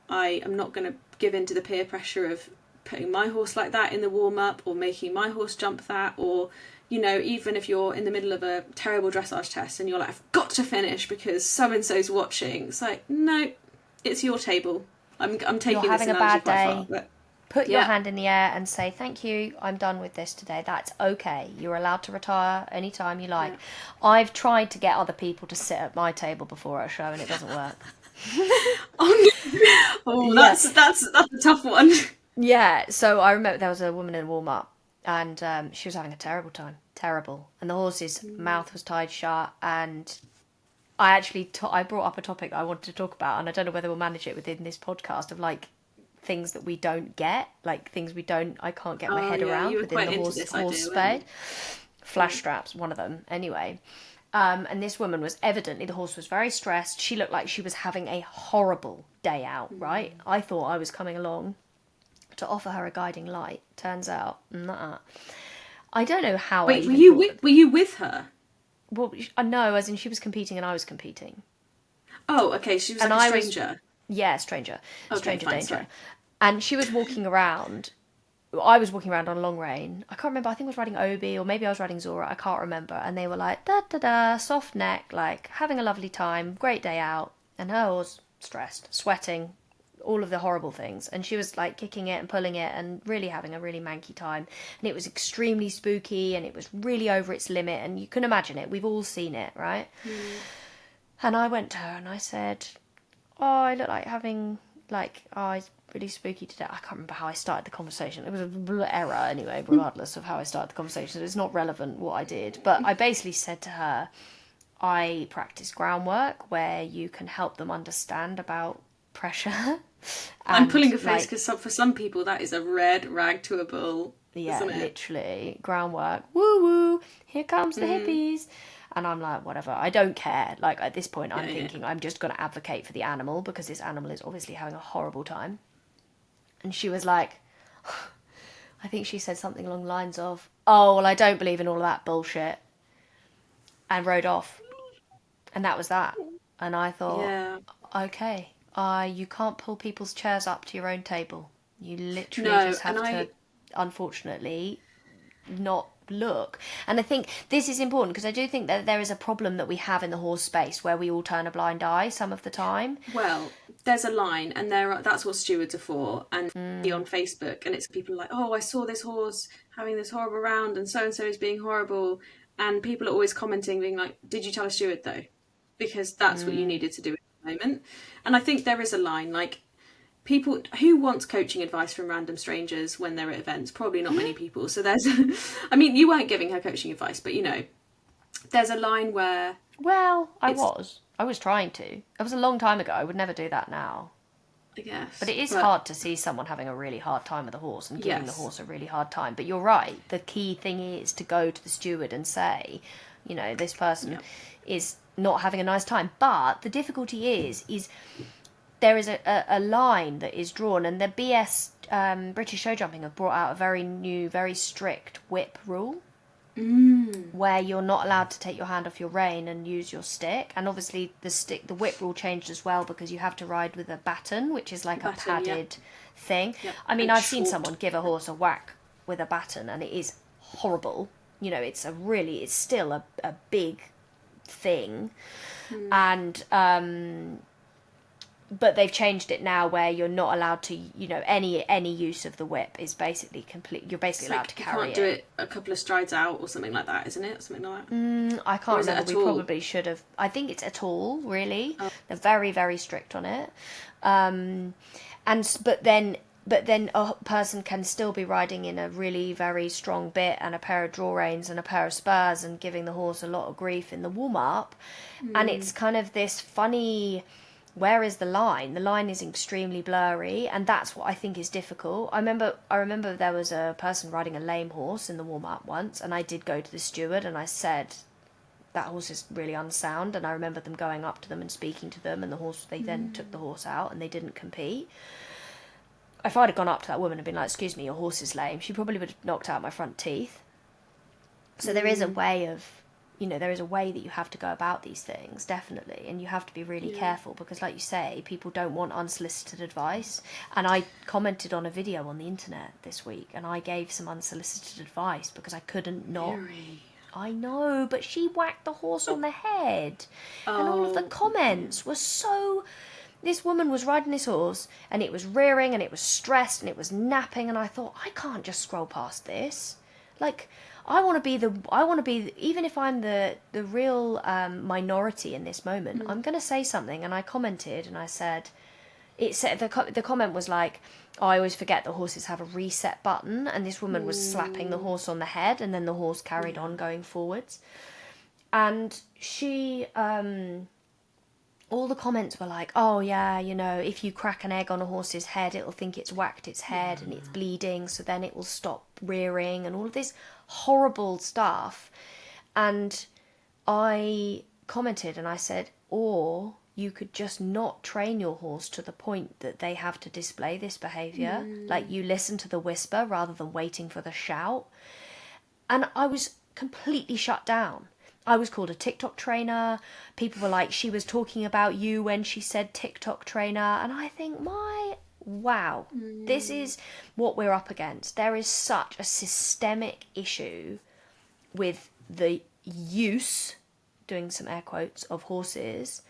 I am not going to give in to the peer pressure of putting my horse like that in the warm-up, or making my horse jump that, or, even if you're in the middle of a terrible dressage test and you're like, I've got to finish because so-and-so's watching. It's like, no, it's your table. I'm taking You're having this a bad analogy quite day. far, but Put your hand in the air and say, thank you, I'm done with this today. That's okay. You're allowed to retire anytime you like. I've tried to get other people to sit at my table before a show and it doesn't work. That's a tough one. Yeah, so I remember there was a woman in Walmart, and she was having a terrible time. Terrible. And the horse's mouth was tied shut, and I actually I brought up a topic that I wanted to talk about, and I don't know whether we'll manage it within this podcast, of like things that we don't get, like things I can't get my Oh head yeah, you around were within quite the into horse this horse idea, weren't spade. Flash straps, one of them. Anyway, and this woman was evidently, the horse was very stressed. She looked like she was having a horrible day out. Right, I thought I was coming along to offer her a guiding light. Turns out, nah. I don't know how I Wait, even thought. were you with her? Well, I know, as in she was competing and I was competing. Oh, okay. She was And like a I was, stranger. yeah, stranger, Okay, stranger fine. danger. Sorry. And she was walking around. I was walking around on long rein. I can't remember. I think I was riding Obi, or maybe I was riding Zora. I can't remember. And they were like da da da, soft neck, like having a lovely time, great day out. And her was stressed, sweating, all of the horrible things. And she was like kicking it and pulling it and really having a really manky time. And it was extremely spooky and it was really over its limit. And you can imagine it. We've all seen it, right? And I went to her and I said, "Oh, I look like having it's really spooky today." I can't remember how I started the conversation. It was a error anyway, regardless of how I started the conversation. It's not relevant what I did. But I basically said to her, I practice groundwork where you can help them understand about pressure. I'm And pulling a face like, because for some people that is a red rag to a bull, yeah, isn't it? literally groundwork. Woo woo! Here comes the hippies. And I'm like, whatever. I don't care. Like at this point, I'm thinking I'm just going to advocate for the animal because this animal is obviously having a horrible time. And she was like, I think she said something along the lines of, "Oh, well, I don't believe in all of that bullshit," and rode off. And that was that. And I thought, Yeah. okay, you can't pull people's chairs up to your own table. You literally No, just and have to, unfortunately, not look. And I think this is important because I do think that there is a problem that we have in the horse space where we all turn a blind eye some of the time. well, there's a line, and that's what stewards are for. And on Facebook, and it's people like, "Oh, I saw this horse having this horrible round, and so is being horrible." And people are always commenting, being like, "Did you tell a steward though?" Because that's what you needed to do at the moment. And I think there is a line, like, people who wants coaching advice from random strangers when they're at events, probably not many people. So there's I mean, you weren't giving her coaching advice, but there's a line where Well, I was trying to. It was a long time ago. I would never do that now. I guess, But it is hard to see someone having a really hard time with a horse and giving the yes, horse a really hard time. But you're right. The key thing is to go to the steward and say, this person is not having a nice time. But the difficulty is there is a line that is drawn, and the British Show Jumping have brought out a very new, very strict whip rule. Where you're not allowed to take your hand off your rein and use your stick. And obviously the whip rule changed as well because you have to ride with a baton, which is like a padded thing. Yep. I mean, And I've seen short. someone give a horse a whack with a baton and it is horrible. It's still a big thing. And but they've changed it now where you're not allowed to, any use of the whip is basically complete. You're basically allowed to carry it. You can't do it a couple of strides out or something like that, isn't it? Something like that. I can't remember. We all? probably should have. I think it's at all, really. Oh. They're very, very strict on it. But then a person can still be riding in a really very strong bit and a pair of draw reins and a pair of spurs and giving the horse a lot of grief in the warm up. And it's kind of this funny, where is the line? The line is extremely blurry, and that's what I think is difficult. I remember there was a person riding a lame horse in the warm up once, and I did go to the steward and I said, that horse is really unsound. And I remember them going up to them and speaking to them, and they then took the horse out and they didn't compete. If I'd have gone up to that woman and been like, "Excuse me, your horse is lame," she probably would have knocked out my front teeth. So there is a way of, there is a way that you have to go about these things, definitely. And you have to be really careful because, like you say, people don't want unsolicited advice. And I commented on a video on the internet this week and I gave some unsolicited advice because I couldn't not... Miri. I know, but she whacked the horse on the head. And all of the comments were so... This woman was riding this horse and it was rearing and it was stressed and it was napping, and I thought, I can't just scroll past this. Like, I want to be, even if I'm the real minority in this moment, I'm going to say something. And I commented and I said, it said the comment was like, oh, I always forget that horses have a reset button, and this woman was slapping the horse on the head, and then the horse carried on going forwards. And she, all the comments were like, oh yeah, you know, if you crack an egg on a horse's head, it'll think it's whacked its head and it's bleeding, so then it will stop rearing, and all of this horrible stuff. And I commented and I said, or you could just not train your horse to the point that they have to display this behaviour. Like, you listen to the whisper rather than waiting for the shout. And I was completely shut down. I was called a TikTok trainer. People were like, she was talking about you when she said TikTok trainer. And I think, wow, this is what we're up against. There is such a systemic issue with the use, doing some air quotes, of horses.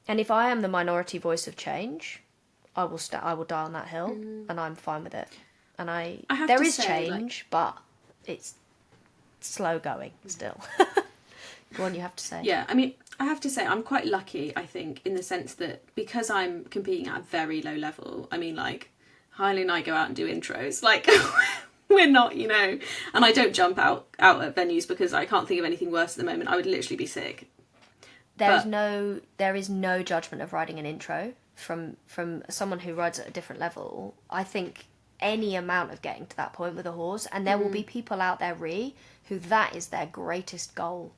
And if I am the minority voice of change, I will die on that hill, and I'm fine with it. And there is change, but it's slow going still. Go on, you have to say. Yeah, I mean, I have to say I'm quite lucky, I think, in the sense that because I'm competing at a very low level, I mean, like, Harley and I go out and do intros, like, we're not, you know, and I don't jump out at venues because I can't think of anything worse at the moment. I would literally be sick. There is no judgment of riding an intro from someone who rides at a different level. I think any amount of getting to that point with a horse, and there will be people out there, Rhi, who that is their greatest goal.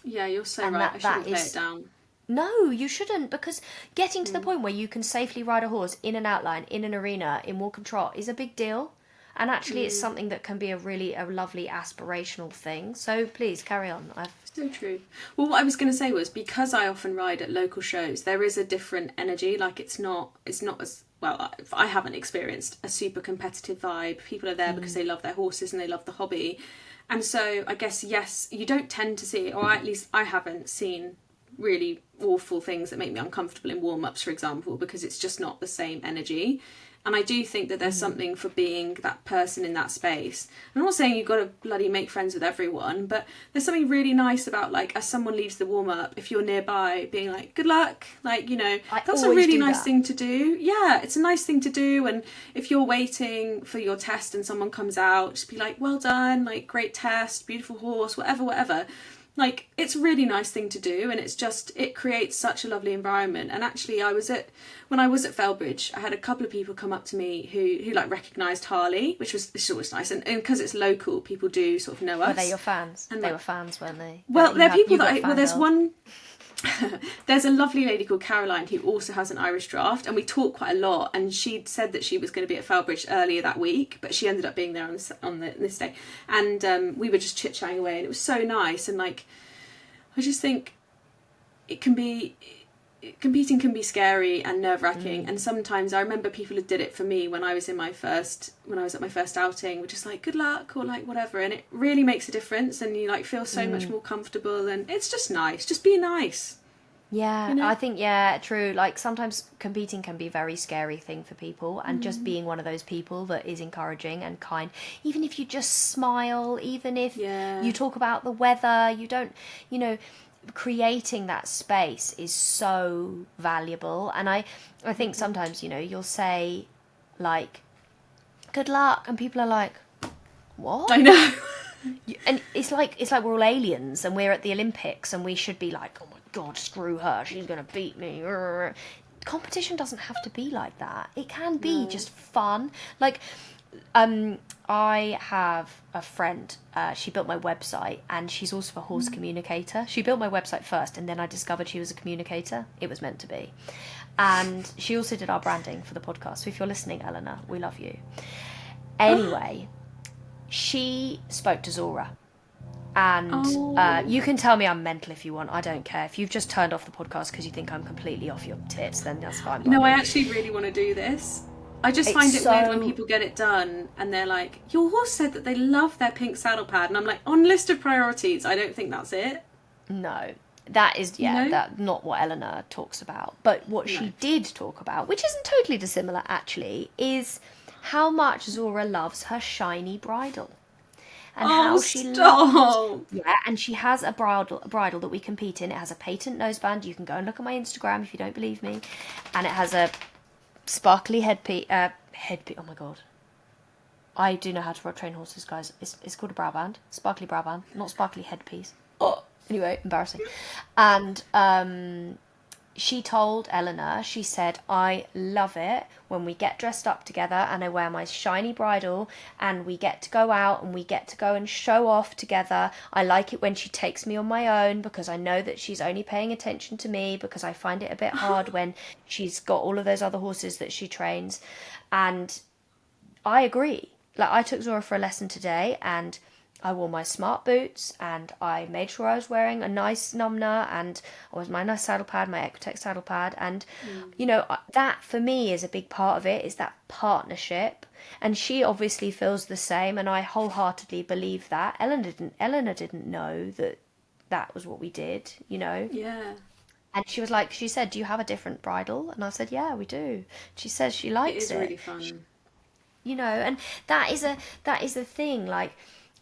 Yeah, you're so right. I shouldn't play it down. No, you shouldn't, because getting to the point where you can safely ride a horse in an outline, in an arena, in walk and trot is a big deal. And actually it's something that can be a lovely aspirational thing. So please, carry on. So true. Well, what I was going to say was, because I often ride at local shows, there is a different energy. Like, it's not as, well, I haven't experienced a super competitive vibe. People are there because they love their horses and they love the hobby. And so I guess, yes, you don't tend to see, or at least I haven't seen, really awful things that make me uncomfortable in warm-ups, for example, because it's just not the same energy. And I do think that there's something for being that person in that space. I'm not saying you've got to bloody make friends with everyone, but there's something really nice about, like, as someone leaves the warm-up, if you're nearby, being like, good luck, like, you know, that's a really nice thing to do. Yeah, it's a nice thing to do. And if you're waiting for your test and someone comes out, just be like, well done, like, great test, beautiful horse, whatever. Like, it's a really nice thing to do, and it creates such a lovely environment. And actually, when I was at Felbridge, I had a couple of people come up to me who like recognised Harley, which is always nice. And because it's local, people do sort of know us. Were they your fans? And they were fans, weren't they? Well, they're people that there's one. There's a lovely lady called Caroline who also has an Irish draft, and we talk quite a lot, and she'd said that she was going to be at Felbridge earlier that week, but she ended up being there on this day, and we were just chit-chatting away, and it was so nice. And like, I just think competing can be scary and nerve-wracking, and sometimes I remember people who did it for me when I was at my first outing, were just like, good luck, or like whatever, and it really makes a difference, and you like feel so much more comfortable, and it's just nice. Just be nice. Yeah, you know? I think, yeah, true. Like, sometimes competing can be a very scary thing for people, and just being one of those people that is encouraging and kind, even if you just smile, even if you talk about the weather, you don't, you know, creating that space is so valuable. And I think sometimes, you know, you'll say like, good luck, and people are like, what? I know. And it's like we're all aliens and we're at the Olympics and we should be like, oh my god, screw her, she's gonna beat me. Competition doesn't have to be like that. It can be just fun. Like, I have a friend, she built my website, and she's also a horse communicator. She built my website first, and then I discovered she was a communicator. It was meant to be. And she also did our branding for the podcast. So if you're listening, Eleanor, we love you. Anyway, she spoke to Zora. And you can tell me I'm mental if you want. I don't care. If you've just turned off the podcast because you think I'm completely off your tits, then that's fine. No, I actually really want to do this. I just find it weird when people get it done and they're like, your horse said that they love their pink saddle pad. And I'm like, on list of priorities, I don't think that's it. No, that is, that's not what Eleanor talks about. But what she did talk about, which isn't totally dissimilar actually, is how much Zora loves her shiny bridle. And how she loves, and she has a bridle that we compete in. It has a patent noseband. You can go and look at my Instagram if you don't believe me. And it has a sparkly headpiece. Headpiece. Oh my god. I do know how to train horses, guys. It's called a brow band. Sparkly brow band, not sparkly headpiece. Oh, anyway, embarrassing. And she told Eleanor, she said, I love it when we get dressed up together and I wear my shiny bridle and we get to go out and we get to go and show off together. I like it when she takes me on my own because I know that she's only paying attention to me, because I find it a bit hard when she's got all of those other horses that she trains. And I agree. Like, I took Zora for a lesson today and I wore my smart boots and I made sure I was wearing a nice numner and I was my nice saddle pad, my Equitex saddle pad. And, you know, that for me is a big part of it, is that partnership. And she obviously feels the same, and I wholeheartedly believe that. Eleanor didn't know that was what we did, you know. Yeah. And she was like, she said, do you have a different bridle? And I said, yeah, we do. She says she likes it. It is really fun. You know, and that is a thing, like,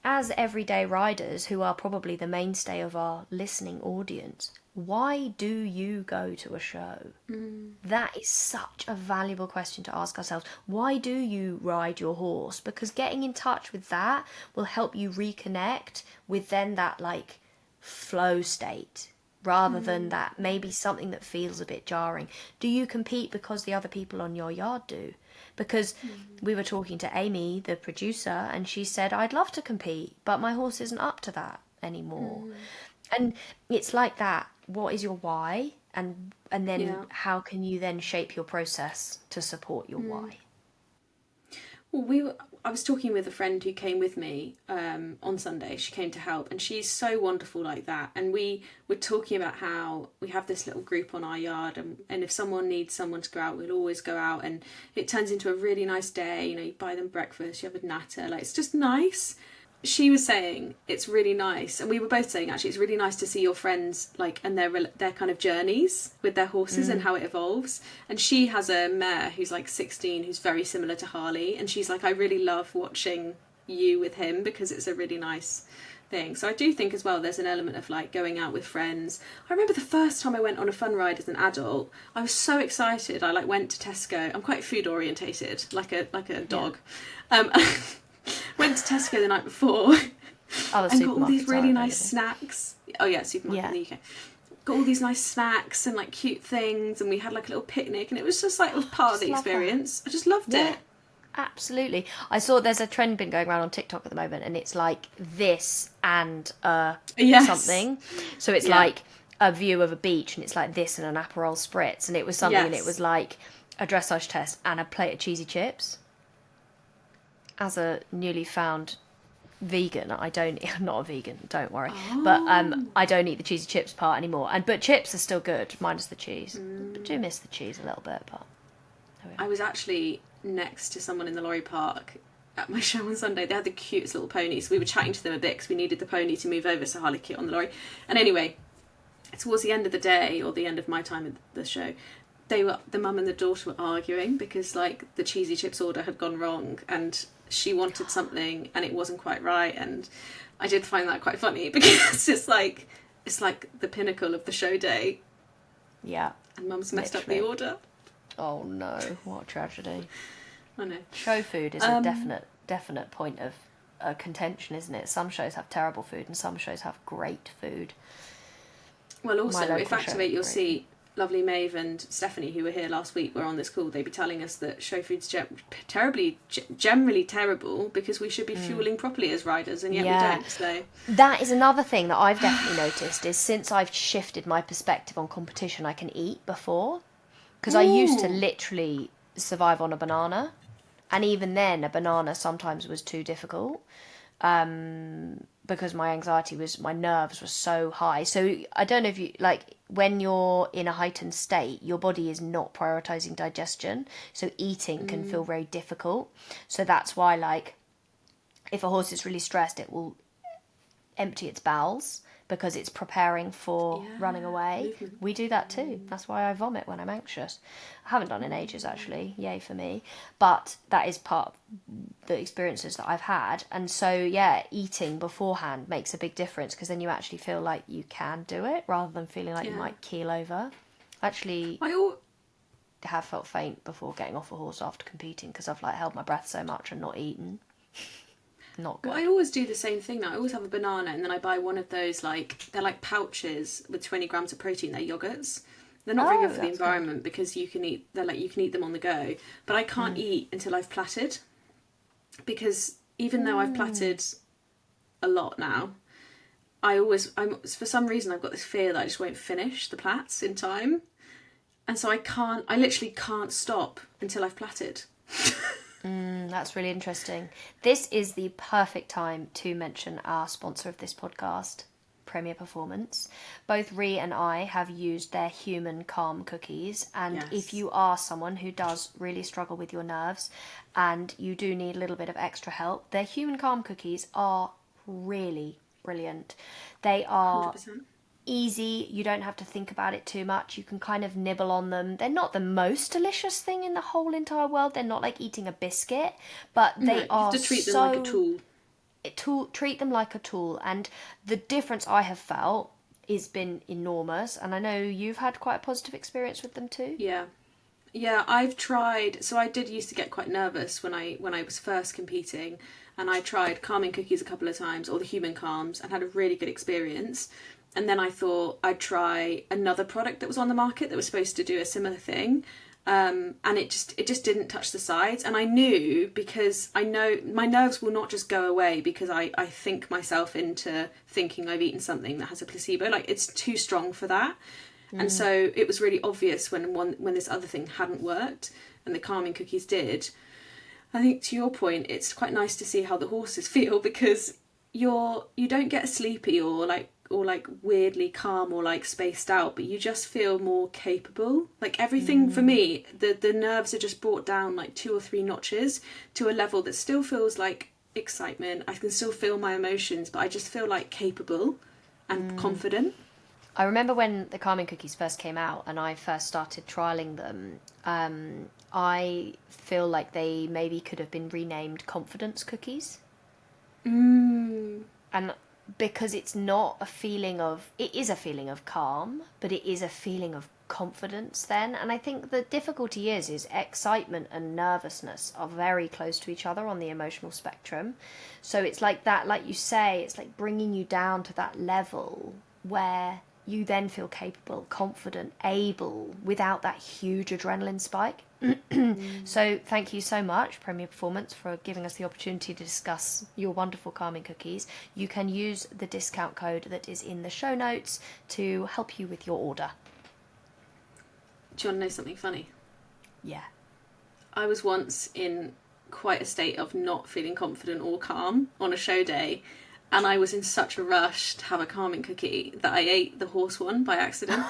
as everyday riders who are probably the mainstay of our listening audience, why do you go to a show? That is such a valuable question to ask ourselves. Why do you ride your horse? Because getting in touch with that will help you reconnect with then that, like, flow state, rather than that maybe something that feels a bit jarring. Do you compete because the other people on your yard do? Because we were talking to Amy, the producer, and she said, I'd love to compete, but my horse isn't up to that anymore. And it's like that. What is your why? And then how can you then shape your process to support your why? Well, I was talking with a friend who came with me on Sunday. She came to help, and she's so wonderful like that. And we were talking about how we have this little group on our yard, and if someone needs someone to go out, we'll always go out, and it turns into a really nice day. You know, you buy them breakfast, you have a natter, like, it's just nice. She was saying it's really nice, and we were both saying actually it's really nice to see your friends, like, and their kind of journeys with their horses and how it evolves. And she has a mare who's like 16 who's very similar to Harley, and she's like, I really love watching you with him because it's a really nice thing. So I do think as well there's an element of like going out with friends. I remember the first time I went on a fun ride as an adult, I was so excited. I like went to Tesco. I'm quite food orientated, like a dog. Went to Tesco the night before and got all these really nice snacks. Oh yeah, supermarket in the UK. Got all these nice snacks and like cute things, and we had like a little picnic, and it was just like, it was part of the experience. I just loved it. Absolutely. I saw there's a trend been going around on TikTok at the moment, and it's like this and something. So it's like a view of a beach, and it's like this and an Aperol spritz, and it was something, and it was like a dressage test and a plate of cheesy chips. As a newly found vegan, I'm not a vegan, don't worry, but I don't eat the cheesy chips part anymore. But chips are still good, minus the cheese. I do miss the cheese a little bit, but I was actually next to someone in the lorry park at my show on Sunday. They had the cutest little ponies. We were chatting to them a bit because we needed the pony to move over so Harley could get on the lorry. And anyway, towards the end of the day, or the end of my time at the show, the mum and the daughter were arguing because like the cheesy chips order had gone wrong, and she wanted something and it wasn't quite right. And I did find that quite funny because it's like the pinnacle of the show day. Yeah. And mum's messed up the order. Oh no, what a tragedy. I know. Show food is a definite point of contention, isn't it? Some shows have terrible food and some shows have great food. Well, also, if Activate Your Seat, lovely Maeve and Stephanie, who were here last week, were on this call, they'd be telling us that show food's generally terrible because we should be fueling properly as riders, and yet we don't. So that is another thing that I've definitely noticed, is since I've shifted my perspective on competition, I can eat before. Because I used to literally survive on a banana, and even then a banana sometimes was too difficult because my nerves were so high. So I don't know if you, like, when you're in a heightened state, your body is not prioritising digestion, so eating can feel very difficult. So that's why, like, if a horse is really stressed, it will empty its bowels because it's preparing for running away. Movement. We do that too. That's why I vomit when I'm anxious. I haven't done in ages, actually. Yay for me. But that is part of the experiences that I've had. And so, yeah, eating beforehand makes a big difference because then you actually feel like you can do it rather than feeling like you might keel over. Actually... have felt faint before getting off a horse after competing because I've like held my breath so much and not eaten. Not good. Well, I always do the same thing now. I always have a banana and then I buy one of those, like, they're like pouches with 20 grams of protein. They're yogurts. They're not very good for the environment because you can eat them on the go. But I can't eat until I've platted, because even though I've platted a lot now, for some reason I've got this fear that I just won't finish the plats in time. And so I literally can't stop until I've platted. That's really interesting. This is the perfect time to mention our sponsor of this podcast, Premier Performance. Both Rhi and I have used their human calm cookies, and if you are someone who does really struggle with your nerves and you do need a little bit of extra help, their human calm cookies are really brilliant. They are 100%. Easy, you don't have to think about it too much, you can kind of nibble on them. They're not the most delicious thing in the whole entire world, they're not like eating a biscuit, but they are you have to treat them like a tool. Treat them like a tool, and the difference I have felt has been enormous, and I know you've had quite a positive experience with them too. Yeah, I've tried. So I did used to get quite nervous when I was first competing, and I tried calming cookies a couple of times, or the human calms, and had a really good experience. And then I thought I'd try another product that was on the market that was supposed to do a similar thing. And it just didn't touch the sides. And I knew, because I know my nerves will not just go away because I think myself into thinking I've eaten something that has a placebo. Like, it's too strong for that. And so it was really obvious when this other thing hadn't worked and the calming cookies did. I think, to your point, it's quite nice to see how the horses feel, because you don't get sleepy or weirdly calm or like spaced out, but you just feel more capable. Like, everything for me, the nerves are just brought down like 2 or 3 notches to a level that still feels like excitement. I can still feel my emotions, but I just feel like capable and confident. I remember when the calming cookies first came out and I first started trialling them, I feel like they maybe could have been renamed confidence cookies. And because it's not a feeling of, it is a feeling of calm, but it is a feeling of confidence then. And I think the difficulty is excitement and nervousness are very close to each other on the emotional spectrum. So it's like that, like you say, it's like bringing you down to that level where you then feel capable, confident, able, without that huge adrenaline spike. So thank you so much, Premier Performance, for giving us the opportunity to discuss your wonderful calming cookies. You can use the discount code that is in the show notes to help you with your order. Do you want to know something funny? Yeah. I was once in quite a state of not feeling confident or calm on a show day, and I was in such a rush to have a calming cookie that I ate the horse one by accident.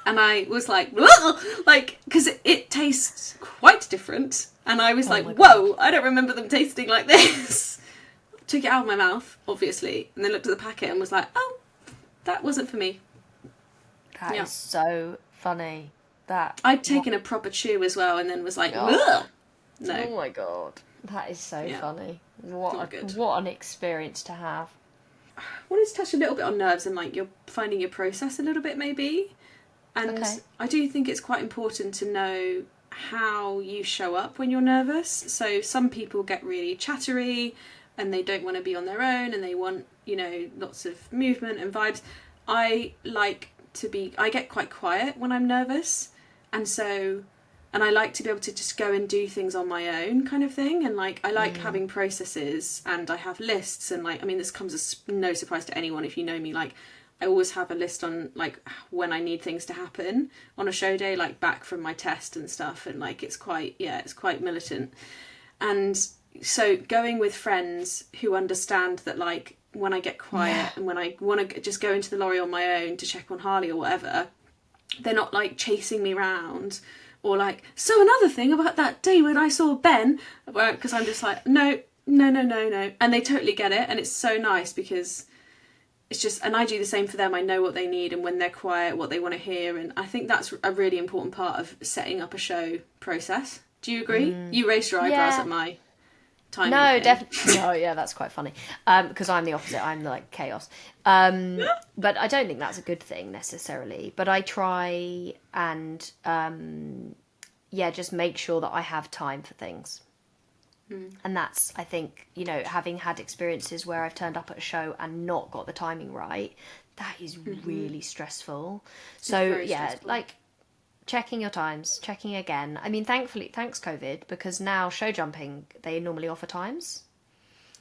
And I was like, because it tastes quite different. And I was like, whoa, I don't remember them tasting like this. Took it out of my mouth, obviously, and then looked at the packet and was like, oh, that wasn't for me. That is so funny. I'd taken a proper chew as well and then was like, ugh. No. Oh my God. That is so funny. What an experience to have. I wanted to touch a little bit on nerves and like you're finding your process a little bit maybe. And I do think it's quite important to know how you show up when you're nervous. So some people get really chattery and they don't want to be on their own and they want, lots of movement and vibes. I get quite quiet when I'm nervous. And I like to be able to just go and do things on my own kind of thing. And I like having processes, and I have lists, and this comes as no surprise to anyone if you know me. I always have a list on when I need things to happen on a show day, back from my test and stuff. And it's quite militant. And so going with friends who understand that when I get quiet and when I want to just go into the lorry on my own to check on Harley or whatever, they're not chasing me around. Or so another thing about that day when I saw Ben, because I'm just no. And they totally get it. And it's so nice because it's just, and I do the same for them. I know what they need and when they're quiet, what they want to hear. And I think that's a really important part of setting up a show process. Do you agree? You raised your eyebrows at my timing. No, definitely. Oh, yeah, that's quite funny. Because I'm the opposite. I'm chaos. But I don't think that's a good thing necessarily. But I try and just make sure that I have time for things. And that's, I think, you know, having had experiences where I've turned up at a show and not got the timing right, that is really stressful. So yeah, stressful. like checking your times, checking again. I mean, thankfully, thanks COVID, because now show jumping, they normally offer times.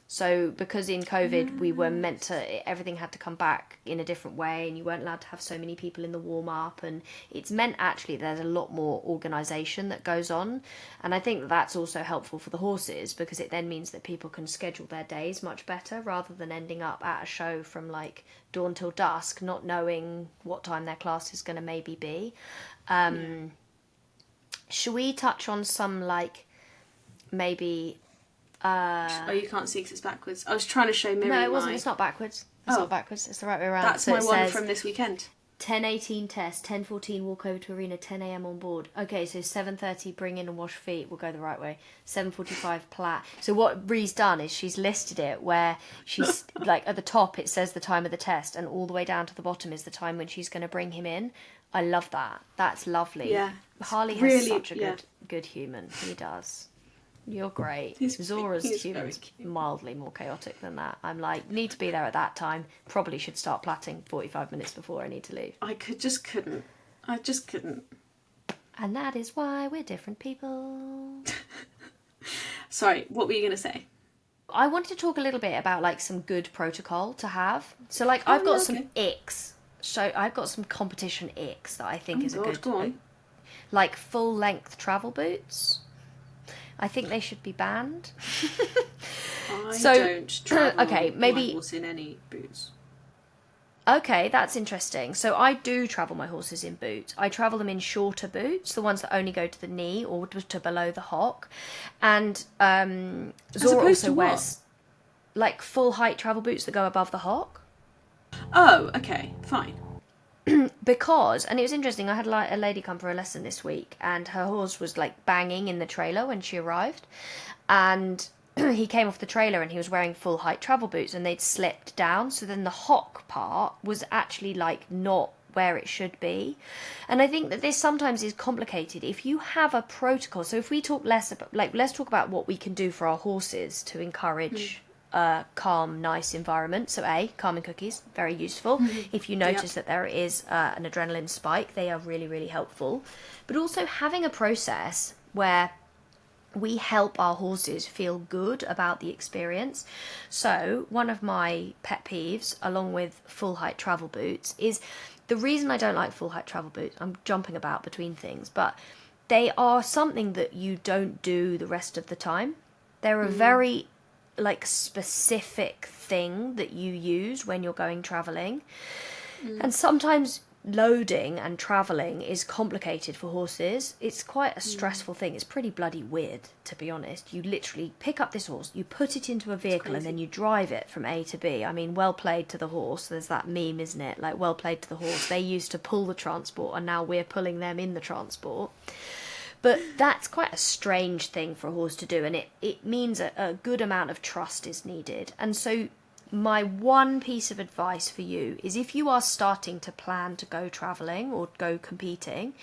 So because in COVID we were meant to, everything had to come back in a different way, and you weren't allowed to have so many people in the warm up, and it's meant actually there's a lot more organisation that goes on, and I think that's also helpful for the horses, because it then means that people can schedule their days much better rather than ending up at a show from like dawn till dusk, not knowing what time their class is going to maybe be. Should we touch on some like maybe... Oh, you can't see because it's backwards. I was trying to show Miri No, and it wasn't. Rhi. It's not backwards. It's not backwards. It's the right way around. That's so my it one says from this weekend. 10:18 test, 10:14 walk over to arena, 10 a.m. on board. Okay, so 7:30 bring in and wash feet. We'll go the right way. 7:45 plat. So what Rhi's done is she's listed it where she's like at the top it says the time of the test, and all the way down to the bottom is the time when she's going to bring him in. I love that. That's lovely. Yeah. Harley has Really, such a good human. He does. You're great. Zora's human's mildly more chaotic than that. I'm like, need to be there at that time. Probably should start plaiting 45 minutes before I need to leave. I just couldn't. And that is why we're different people. Sorry, what were you going to say? I wanted to talk a little bit about like some good protocol to have. So like I've got some icks. So I've got some competition icks that I think is a good... Go on. Like full length travel boots. I think they should be banned. I don't travel my horse in any boots. Okay, that's interesting. So I do travel my horses in boots. I travel them in shorter boots, the ones that only go to the knee or to below the hock. And Zora also wears like full height travel boots that go above the hock. Oh, okay, fine. Because, and it was interesting, I had a lady come for a lesson this week, and her horse was like banging in the trailer when she arrived, and he came off the trailer and he was wearing full height travel boots, and they'd slipped down, so then the hock part was actually like not where it should be. And I think that this sometimes is complicated if you have a protocol. So if we talk less about, like, let's talk about what we can do for our horses to encourage calm, nice environment. So calming cookies, very useful. If you notice that there is an adrenaline spike, they are really, really helpful. But also having a process where we help our horses feel good about the experience. So one of my pet peeves, along with full height travel boots, is the reason I don't like full height travel boots. I'm jumping about between things, but they are something that you don't do the rest of the time. They're a very like specific thing that you use when you're going travelling. And sometimes loading and travelling is complicated for horses. It's quite a stressful thing. It's pretty bloody weird, to be honest. You literally pick up this horse, you put it into a vehicle, and then you drive it from A to B. I mean, well played to the horse. There's that meme, isn't it? Like, well played to the horse. They used to pull the transport, and now we're pulling them in the transport. But that's quite a strange thing for a horse to do, and it means a good amount of trust is needed. And so my one piece of advice for you is, if you are starting to plan to go travelling or go competing,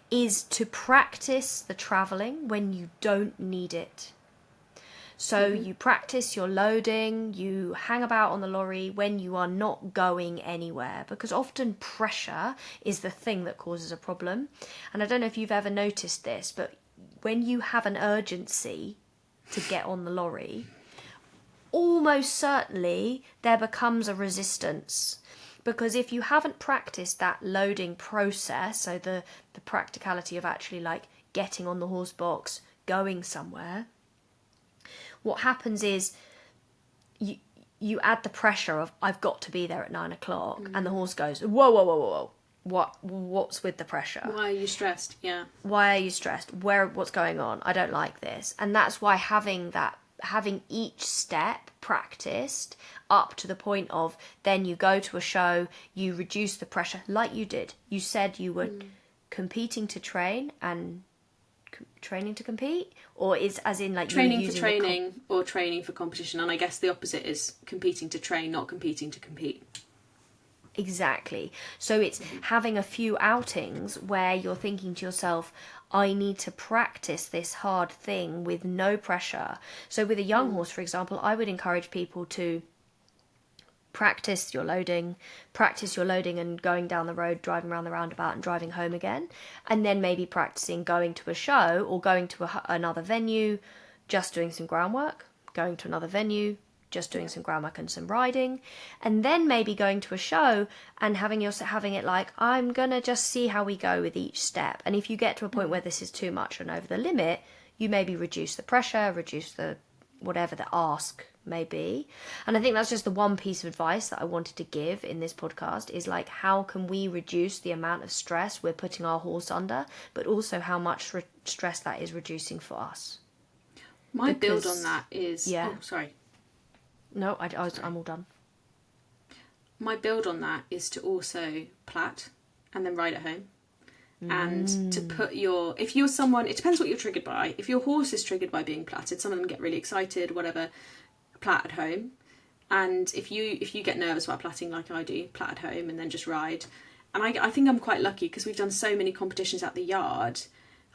is to practice the travelling when you don't need it. So you practice your loading, you hang about on the lorry when you are not going anywhere, because often pressure is the thing that causes a problem. And I don't know if you've ever noticed this, but when you have an urgency to get on the lorry, almost certainly there becomes a resistance. Because if you haven't practiced that loading process, so the practicality of actually like getting on the horse box, going somewhere, what happens is you add the pressure of, I've got to be there at 9 o'clock, and the horse goes, whoa, whoa, whoa, whoa, whoa. What's with the pressure? Why are you stressed? Yeah. Why are you stressed? What's going on? I don't like this. And that's why having each step practiced up to the point of, then you go to a show, you reduce the pressure like you did. You said you were competing to train and training to compete, or is as in like training for training or training for competition? And I guess the opposite is competing to train, not competing to compete. Exactly. So it's having a few outings where you're thinking to yourself, I need to practice this hard thing with no pressure. So with a young horse, for example, I would encourage people to practice your loading and going down the road, driving around the roundabout and driving home again. And then maybe practicing going to a show or going to another venue, just doing some groundwork, going to another venue, just doing some groundwork and some riding, and then maybe going to a show and having it like, I'm gonna just see how we go with each step. And if you get to a point where this is too much and over the limit, you maybe reduce the pressure, reduce the whatever the ask may be. And I think that's just the one piece of advice that I wanted to give in this podcast, is like, how can we reduce the amount of stress we're putting our horse under, but also how much stress that is reducing for us. My build on that is... Yeah. Oh, sorry. No, I'm all done. My build on that is to also plait and then ride at home. And to put if you're someone, it depends what you're triggered by. If your horse is triggered by being plaited, some of them get really excited, whatever, plait at home. And if you get nervous about plaiting like I do, plait at home and then just ride. And I think I'm quite lucky because we've done so many competitions at the yard.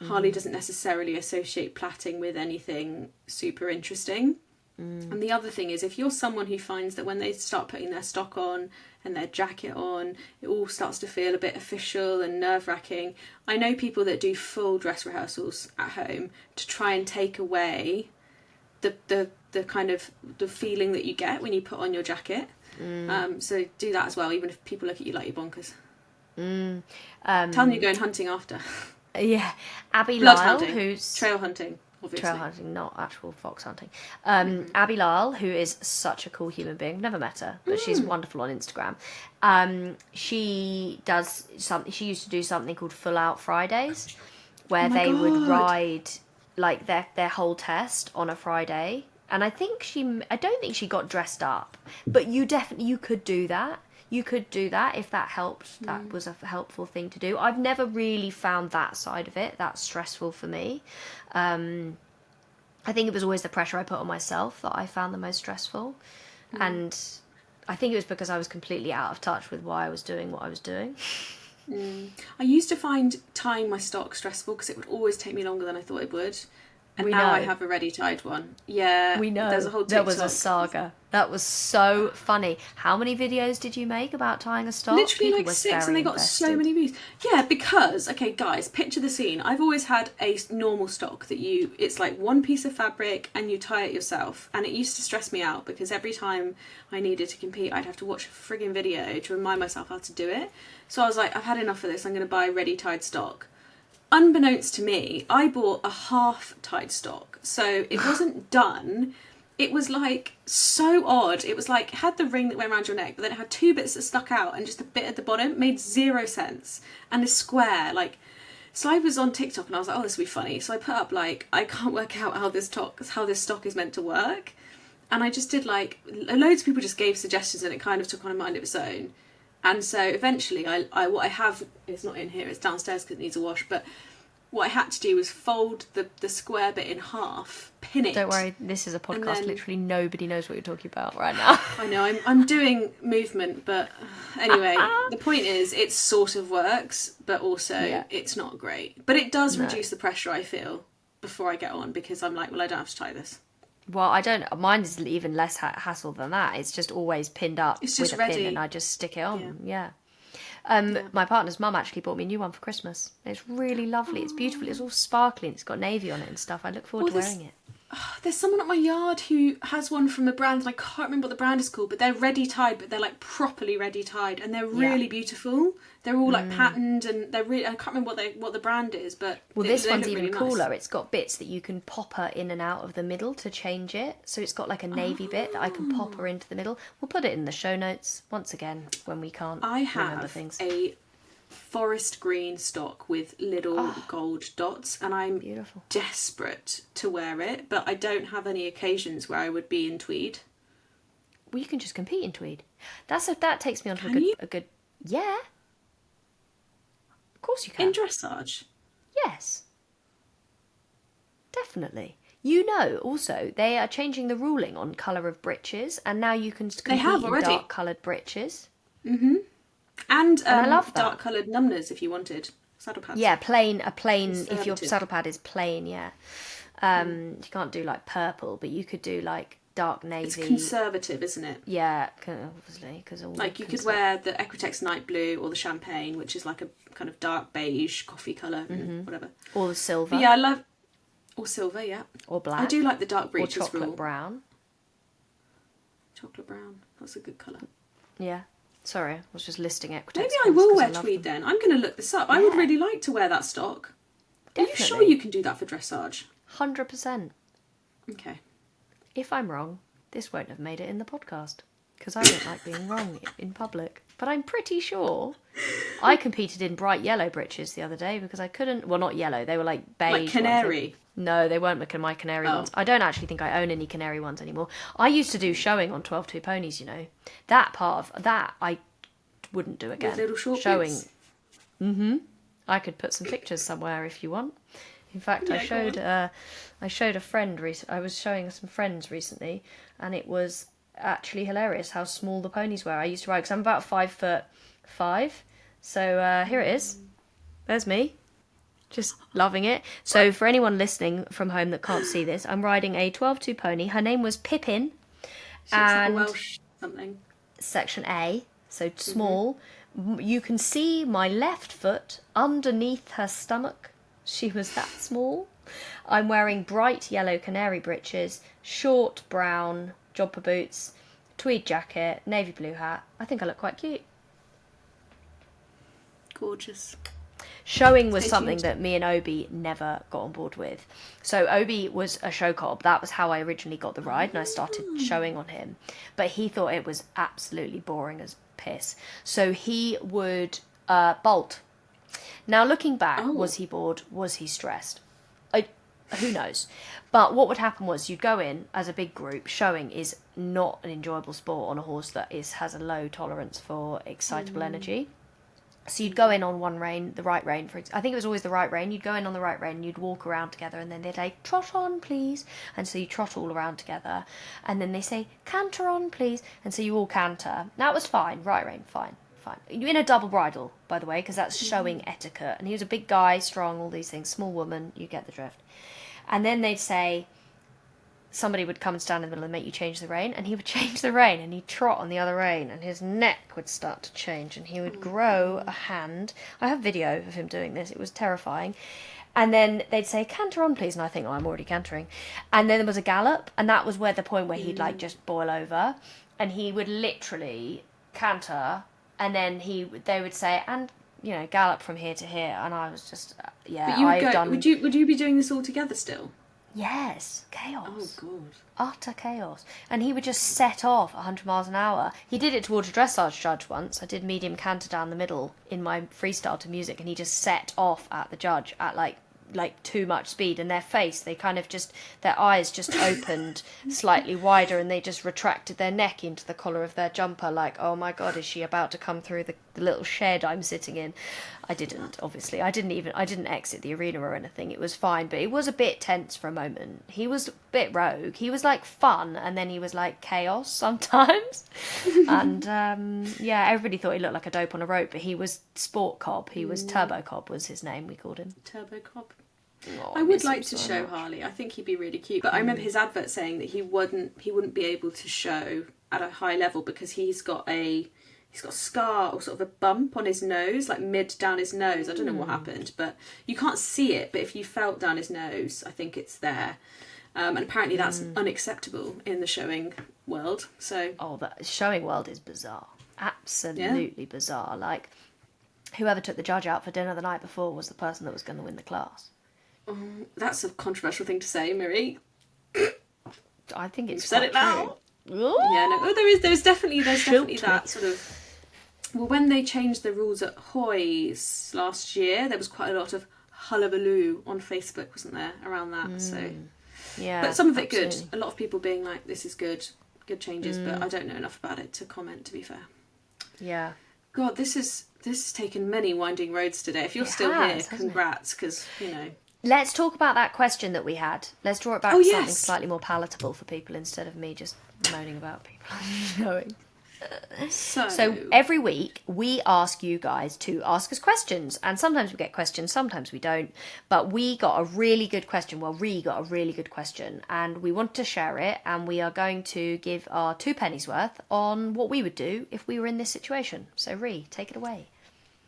Harley doesn't necessarily associate plaiting with anything super interesting. And the other thing is, if you're someone who finds that when they start putting their stock on and their jacket on, it all starts to feel a bit official and nerve-wracking. I know people that do full dress rehearsals at home to try and take away the kind of the feeling that you get when you put on your jacket. So do that as well, even if people look at you like you're bonkers. Tell them you're going hunting after. Yeah, Abby Blood Lyle, hunting. who's Trail hunting. Obviously. Trail hunting, not actual fox hunting. Abby Lyle, who is such a cool human being. Never met her, but she's wonderful on Instagram. She does something. She used to do something called Full Out Fridays, where they would ride like their whole test on a Friday. And I don't think she got dressed up, but you could do that. You could do that if that helped. That was a helpful thing to do. I've never really found that side of it. That's stressful for me. I think it was always the pressure I put on myself that I found the most stressful. And I think it was because I was completely out of touch with why I was doing what I was doing. I used to find tying my stock stressful because it would always take me longer than I thought it would. And now I have a ready tied one. Yeah, we know. There's a whole TikTok. That was a saga. That was so funny. How many videos did you make about tying a stock? Literally like 6, and they got so many views. Yeah, because, okay, guys, picture the scene. I've always had a normal stock that it's like one piece of fabric and you tie it yourself. And it used to stress me out because every time I needed to compete, I'd have to watch a frigging video to remind myself how to do it. So I was like, I've had enough of this. I'm going to buy ready tied stock. Unbeknownst to me, I bought a half tied stock. So it wasn't done. It was like so odd. It was like, it had the ring that went around your neck, but then it had 2 bits that stuck out and just a bit at the bottom. It made 0 sense. And a square, like, so I was on TikTok and I was like, oh, this will be funny. So I put up like, I can't work out how this stock is meant to work. And I just did like, loads of people just gave suggestions and it kind of took on a mind of its own. And so eventually what I have, it's not in here, it's downstairs because it needs a wash, but what I had to do was fold the square bit in half, pin it. Don't worry, this is a podcast. Literally nobody knows what you're talking about right now. I know, I'm doing movement, but anyway, the point is it sort of works, but also it's not great. But it does reduce the pressure I feel before I get on because I'm like, well, I don't have to tie this. Well, I don't. Mine is even less hassle than that. It's just always pinned up with a pin, and I just stick it on. Yeah. My partner's mum actually bought me a new one for Christmas. It's really lovely. It's beautiful. It's all sparkling. It's got navy on it and stuff. I look forward to wearing it. There's someone at my yard who has one from a brand, and I can't remember what the brand is called, but they're ready tied, but they're like properly ready tied, and they're really beautiful. They're all like patterned, and they're really, I can't remember what the brand is, but this one's even really cooler. Nice. It's got bits that you can pop her in and out of the middle to change it. So it's got like a navy bit that I can pop her into the middle. We'll put it in the show notes once again when we can't remember things. A forest green stock with little gold dots, and I'm desperate to wear it, but I don't have any occasions where I would be in tweed. Well, you can just compete in tweed. That takes me on to a good yeah. Of course you can. In dressage? Yes. Definitely. You know, also, they are changing the ruling on colour of breeches, and now you can compete in dark coloured breeches. And I love that. dark coloured numbners if you wanted. Saddle pads. Yeah, plain, if your Conservative. saddle pad is plain, yeah. You can't do like purple, but you could do like dark navy. It's conservative, isn't it? Yeah, obviously, because all Like you could wear the Equitex Night Blue or the Champagne, which is like a kind of dark beige coffee colour, whatever. or the silver, But yeah, I love or silver, yeah. or black. I do like the dark or breeches chocolate rule. brown. Chocolate brown. That's a good colour. Yeah. Sorry, I was just listing Equitex. Maybe I will wear tweed then. I'm going to look this up. I would Yeah. really like to wear that stock. Definitely. Are you sure you can do that for dressage? 100%. Okay. If I'm wrong, this won't have made it in the podcast because I don't like being wrong in public. But I'm pretty sure I competed in bright yellow breeches the other day because I couldn't. Well, not yellow. They were like beige. Like canary. No, they weren't my canary ones. I don't actually think I own any canary ones anymore. I used to do showing on 12-2 ponies, you know. That part of that I wouldn't do again. With little short showing. boots. I could put some pictures somewhere if you want. In fact, Yeah, I showed a friend I was showing some friends recently, and it was actually hilarious how small the ponies were. I used to ride because I'm about 5'5", so here it is. There's me, just loving it. So for anyone listening from home that can't see this, I'm riding a 12-2 pony. Her name was Pippin, She looks like a and Welsh something. section A, so small. You can see my left foot underneath her stomach. She was that small. I'm wearing bright yellow canary breeches, short brown jumper boots, tweed jacket, navy blue hat. I think I look quite cute. Gorgeous. Showing was Stay something tuned. that me and Obi never got on board with. So Obi was a show cob. That was how I originally got the ride, and I started showing on him. But he thought it was absolutely boring as piss. So he would bolt. Now, looking back, was he bored? Was he stressed? Who knows? But what would happen was you'd go in as a big group. Showing is not an enjoyable sport on a horse that has a low tolerance for excitable energy. So you'd go in on one rein, the right rein, I think it was always the right rein. You'd go in on the right rein and you'd walk around together, and then they'd say, trot on, please. And so you trot all around together. And then they say, canter on, please. And so you all canter. Now it was fine. Right rein, fine. You're in a double bridle, by the way, because that's showing etiquette. And he was a big guy, strong, all these things. Small woman, you get the drift. And then they'd say, somebody would come and stand in the middle and make you change the rein, and he would change the rein, and he'd trot on the other rein, and his neck would start to change, and he would grow a hand. I have video of him doing this. It was terrifying. And then they'd say, canter on, please. And I think, oh, I'm already cantering. And then there was a gallop, and that was where the point where he'd like just boil over, and he would literally canter, and then they would say, and gallop from here to here. And I was just, But you would you be doing this all together still? Yes, chaos. Oh, God. Utter chaos. And he would just set off 100 miles an hour. He did it towards a dressage judge once. I did medium canter down the middle in my freestyle to music, and he just set off at the judge at like too much speed, and their eyes just opened slightly wider, and they just retracted their neck into the collar of their jumper like, oh my God, is she about to come through the little shed I'm sitting in? I didn't, obviously. I didn't exit the arena or anything. It was fine, but it was a bit tense for a moment. He was a bit rogue. He was like fun, and then he was like chaos sometimes. And everybody thought he looked like a dope on a rope, but he was Sport Cob. He was Turbo Cob was his name, we called him. Turbo Cob. Oh, I would like to show Harley. I think he'd be really cute. But I remember his advert saying that he wouldn't be able to show at a high level because he's got a scar or sort of a bump on his nose, like mid down his nose. I don't know what happened, but you can't see it. But if you felt down his nose, I think it's there. And apparently that's unacceptable in the showing world. So that showing world is bizarre. Absolutely bizarre. Like, whoever took the judge out for dinner the night before was the person that was going to win the class. That's a controversial thing to say, Miri. I think it's You've said it now. True. Yeah, no. There's definitely that sort of. Well, when they changed the rules at Hoy's last year, there was quite a lot of hullabaloo on Facebook, wasn't there, around that? So, yeah, but some of it absolutely. good. A lot of people being like, "This is good changes," but I don't know enough about it to comment. To be fair. Yeah. God, this has taken many winding roads today. If you're still here, congrats, because Let's talk about that question that we had. Let's draw it back to something slightly more palatable for people instead of me just moaning about people showing. So every week we ask you guys to ask us questions, and sometimes we get questions, sometimes we don't. But we got a really good question. Well, Rhi got a really good question, and we want to share it. And we are going to give our 2 pennies worth on what we would do if we were in this situation. So Rhi, take it away.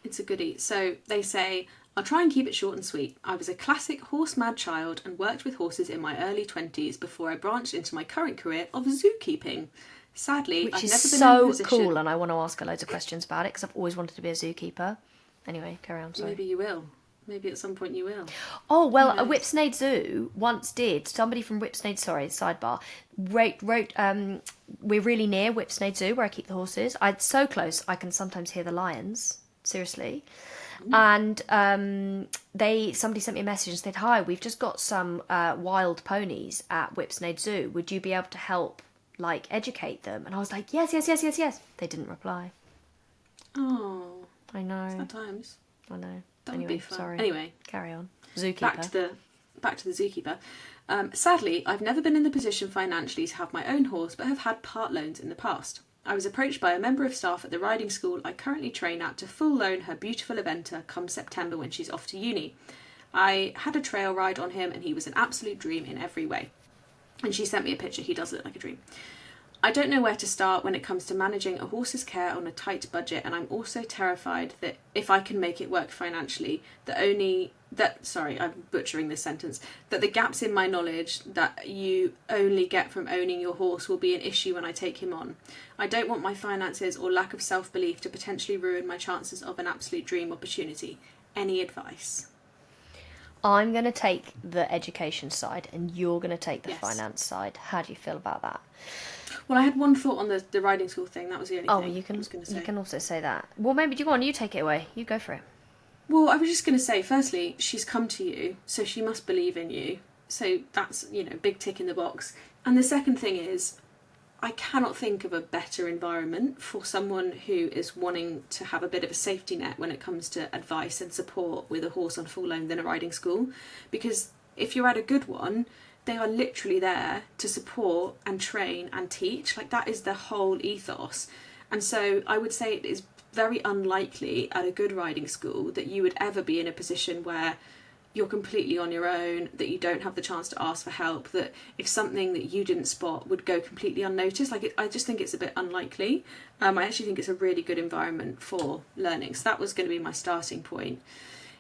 It's a goodie. So they say, I'll try and keep it short and sweet. I was a classic horse-mad child and worked with horses in my early 20s before I branched into my current career of zookeeping. Sadly, Which I've is never been so in a position... cool, and I want to ask her loads of questions about it because I've always wanted to be a zookeeper. Anyway, carry on. Sorry. Maybe you will. Maybe at some point you will. Oh, well, a Whipsnade Zoo once did. Somebody from Whipsnade, sorry, sidebar, wrote we're really near Whipsnade Zoo where I keep the horses. I'm so close I can sometimes hear the lions. Seriously. And somebody sent me a message and said, hi, we've just got some wild ponies at Whipsnade Zoo. Would you be able to help, like, educate them? And I was like, yes. They didn't reply. Oh. I know. Sometimes. I know. That anyway, would be fun. Sorry. Anyway. Carry on. Zookeeper. Back to the zookeeper. Sadly, I've never been in the position financially to have my own horse, but have had part loans in the past. I was approached by a member of staff at the riding school I currently train at to full loan her beautiful Eventer come September when she's off to uni. I had a trail ride on him and he was an absolute dream in every way. And she sent me a picture. He does look like a dream. I don't know where to start when it comes to managing a horse's care on a tight budget, and I'm also terrified that if I can make it work financially, I'm butchering this sentence, that the gaps in my knowledge that you only get from owning your horse will be an issue when I take him on. I don't want my finances or lack of self-belief to potentially ruin my chances of an absolute dream opportunity. Any advice? I'm going to take the education side and you're going to take the finance side. How do you feel about that? Well, I had one thought on the riding school thing. That was the only thing you I was going to say. You can also say that. Well, maybe you take it away. You go for it. Well, I was just going to say, firstly, she's come to you, so she must believe in you. So that's, big tick in the box. And the second thing is, I cannot think of a better environment for someone who is wanting to have a bit of a safety net when it comes to advice and support with a horse on full loan than a riding school. Because if you're at a good one, they are literally there to support and train and teach. Like, that is the whole ethos. And so I would say it is very unlikely at a good riding school that you would ever be in a position where you're completely on your own, that you don't have the chance to ask for help, that if something that you didn't spot would go completely unnoticed. I just think it's a bit unlikely. I actually think it's a really good environment for learning. So that was going to be my starting point.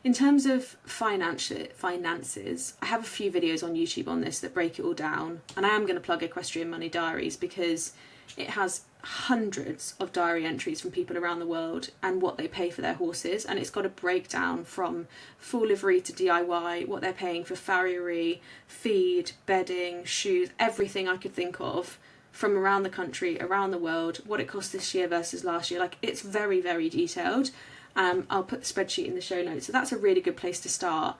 In terms of finances, I have a few videos on YouTube on this that break it all down. And I am going to plug Equestrian Money Diaries because it has hundreds of diary entries from people around the world and what they pay for their horses, and it's got a breakdown from full livery to DIY, what they're paying for farriery, feed, bedding, shoes, everything I could think of from around the country, around the world, what it cost this year versus last year. Like, it's very, very detailed. I'll put the spreadsheet in the show notes, so that's a really good place to start.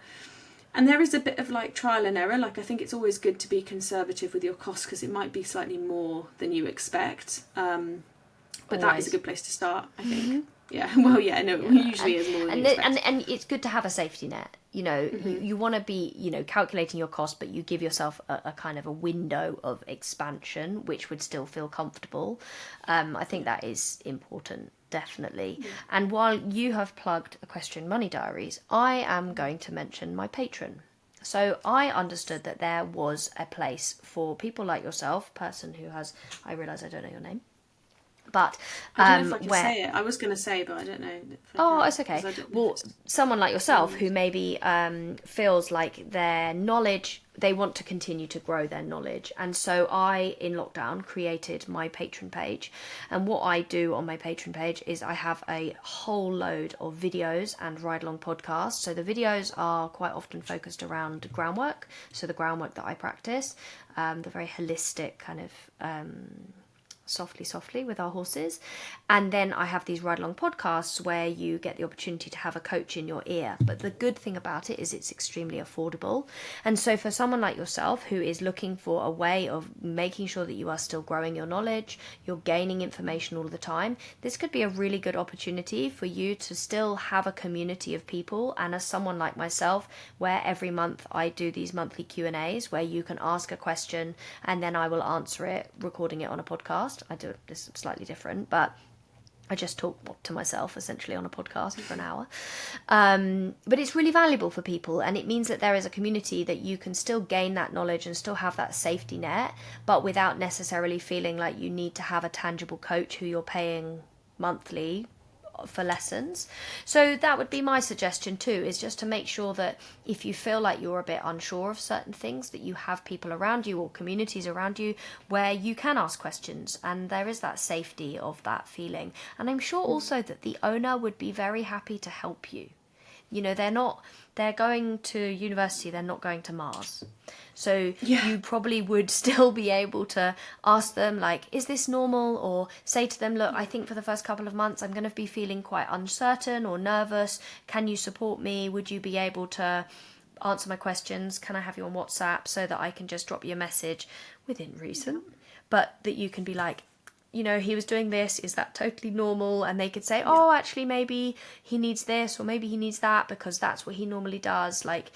And there is a bit of trial and error. I think it's always good to be conservative with your costs because it might be slightly more than you expect. But that is a good place to start, I think. Mm-hmm. Yeah, well, yeah, no, it usually is more than you expect. And it's good to have a safety net. You want to be, calculating your cost, but you give yourself a kind of a window of expansion, which would still feel comfortable. I think that is important. Definitely. Yeah. And while you have plugged Equestrian Money Diaries, I am going to mention my Patreon. So I understood that there was a place for people like yourself, person who has, I realise I don't know your name, but I don't know if I can say it. I was going to say, but I don't know. Oh, it's okay. Well, someone like yourself who maybe feels like their knowledge, they want to continue to grow their knowledge. And so I, in lockdown, created my Patreon page. And what I do on my Patreon page is I have a whole load of videos and ride-along podcasts. So the videos are quite often focused around groundwork. So the groundwork that I practice, the very holistic kind of softly with our horses. And then I have these ride along podcasts where you get the opportunity to have a coach in your ear. But the good thing about it is it's extremely affordable. And so for someone like yourself who is looking for a way of making sure that you are still growing your knowledge, you're gaining information all the time, this could be a really good opportunity for you to still have a community of people. And as someone like myself, where every month I do these monthly Q&As where you can ask a question and then I will answer it, recording it on a podcast. podcast. I do this slightly different, but I just talk to myself essentially on a podcast for an hour. But it's really valuable for people, and it means that there is a community that you can still gain that knowledge and still have that safety net, but without necessarily feeling like you need to have a tangible coach who you're paying monthly for lessons. So that would be my suggestion too, is just to make sure that if you feel like you're a bit unsure of certain things, that you have people around you or communities around you where you can ask questions, and there is that safety of that feeling. And I'm sure also that the owner would be very happy to help you. You know, they're going to university, they're not going to Mars. So you probably would still be able to ask them, like, is this normal? Or say to them, look, I think for the first couple of months I'm going to be feeling quite uncertain or nervous. Can you support me? Would you be able to answer my questions? Can I have you on WhatsApp so that I can just drop you a message within reason? But that you can be like, you know, he was doing this, is that totally normal? And they could say, oh, actually, maybe he needs this or maybe he needs that because that's what he normally does. Like,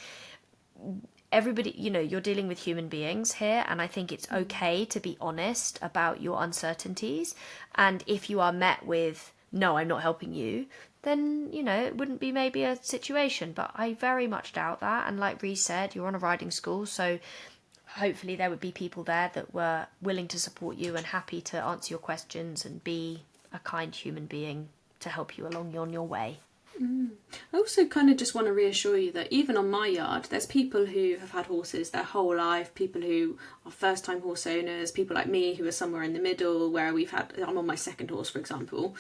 everybody, you know, you're dealing with human beings here, and I think it's okay to be honest about your uncertainties. And if you are met with, no, I'm not helping you, then, you know, it wouldn't be maybe a situation. But I very much doubt that. And like Rhi said, you're on a riding school, so hopefully there would be people there that were willing to support you and happy to answer your questions and be a kind human being to help you along on your way. I also kind of just want to reassure you that even on my yard, there's people who have had horses their whole life, people who are first-time horse owners, people like me who are somewhere in the middle where I'm on my second horse, for example.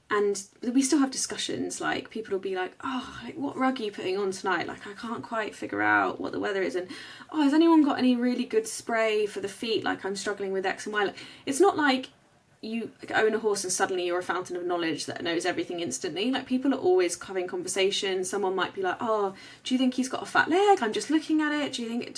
And we still have discussions, like people will be like, oh, like, what rug are you putting on tonight? Like, I can't quite figure out what the weather is. And, oh, has anyone got any really good spray for the feet? Like, I'm struggling with X and Y. Like, it's not like you own a horse and suddenly you're a fountain of knowledge that knows everything instantly. Like, people are always having conversations. Someone might be like, oh, do you think he's got a fat leg? I'm just looking at it. Do you think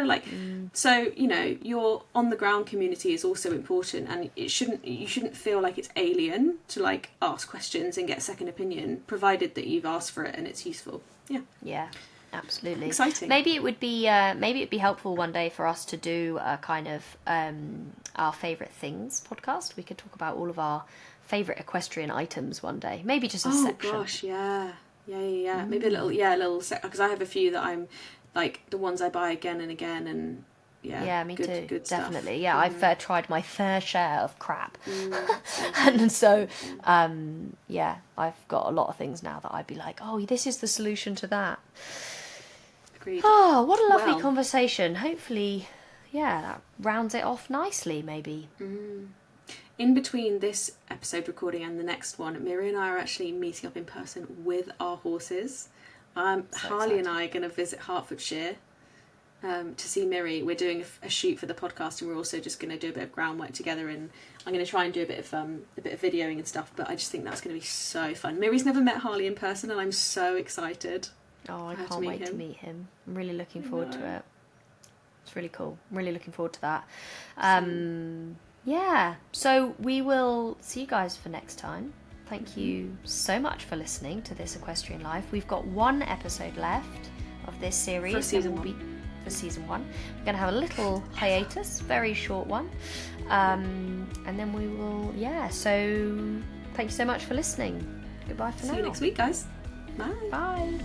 like so, you know, your on the ground community is also important, and you shouldn't feel like it's alien to like ask questions and get a second opinion, provided that you've asked for it and it's useful. Yeah, absolutely exciting. Maybe it'd be helpful one day for us to do a kind of our favourite things podcast. We could talk about all of our favourite equestrian items one day, maybe just a section. Oh gosh, yeah. Maybe a little because I have a few that I'm like the ones I buy again and again, and me too, good definitely stuff. I've tried my fair share of crap. And so I've got a lot of things now that I'd be like, oh, this is the solution to that. Agreed. Oh, what a lovely conversation. Hopefully that rounds it off nicely, maybe. In between this episode recording and the next one, Miri and I are actually meeting up in person with our horses. Harley and I are going to visit Hertfordshire to see Miri. We're doing a shoot for the podcast, and we're also just going to do a bit of groundwork together, and I'm going to try and do a bit of videoing and stuff, but I just think that's going to be so fun. Miri's never met Harley in person, and I'm so excited. Oh, I can't wait to meet him. I'm really looking forward to it. It's really cool. I'm really looking forward to that. So we will see you guys for next time. Thank you so much for listening to This Equestrian Life. We've got one episode left of this series. For season one. We're going to have a little hiatus, very short one. And then we will, so thank you so much for listening. Goodbye for now. See you next week, guys. Bye. Bye.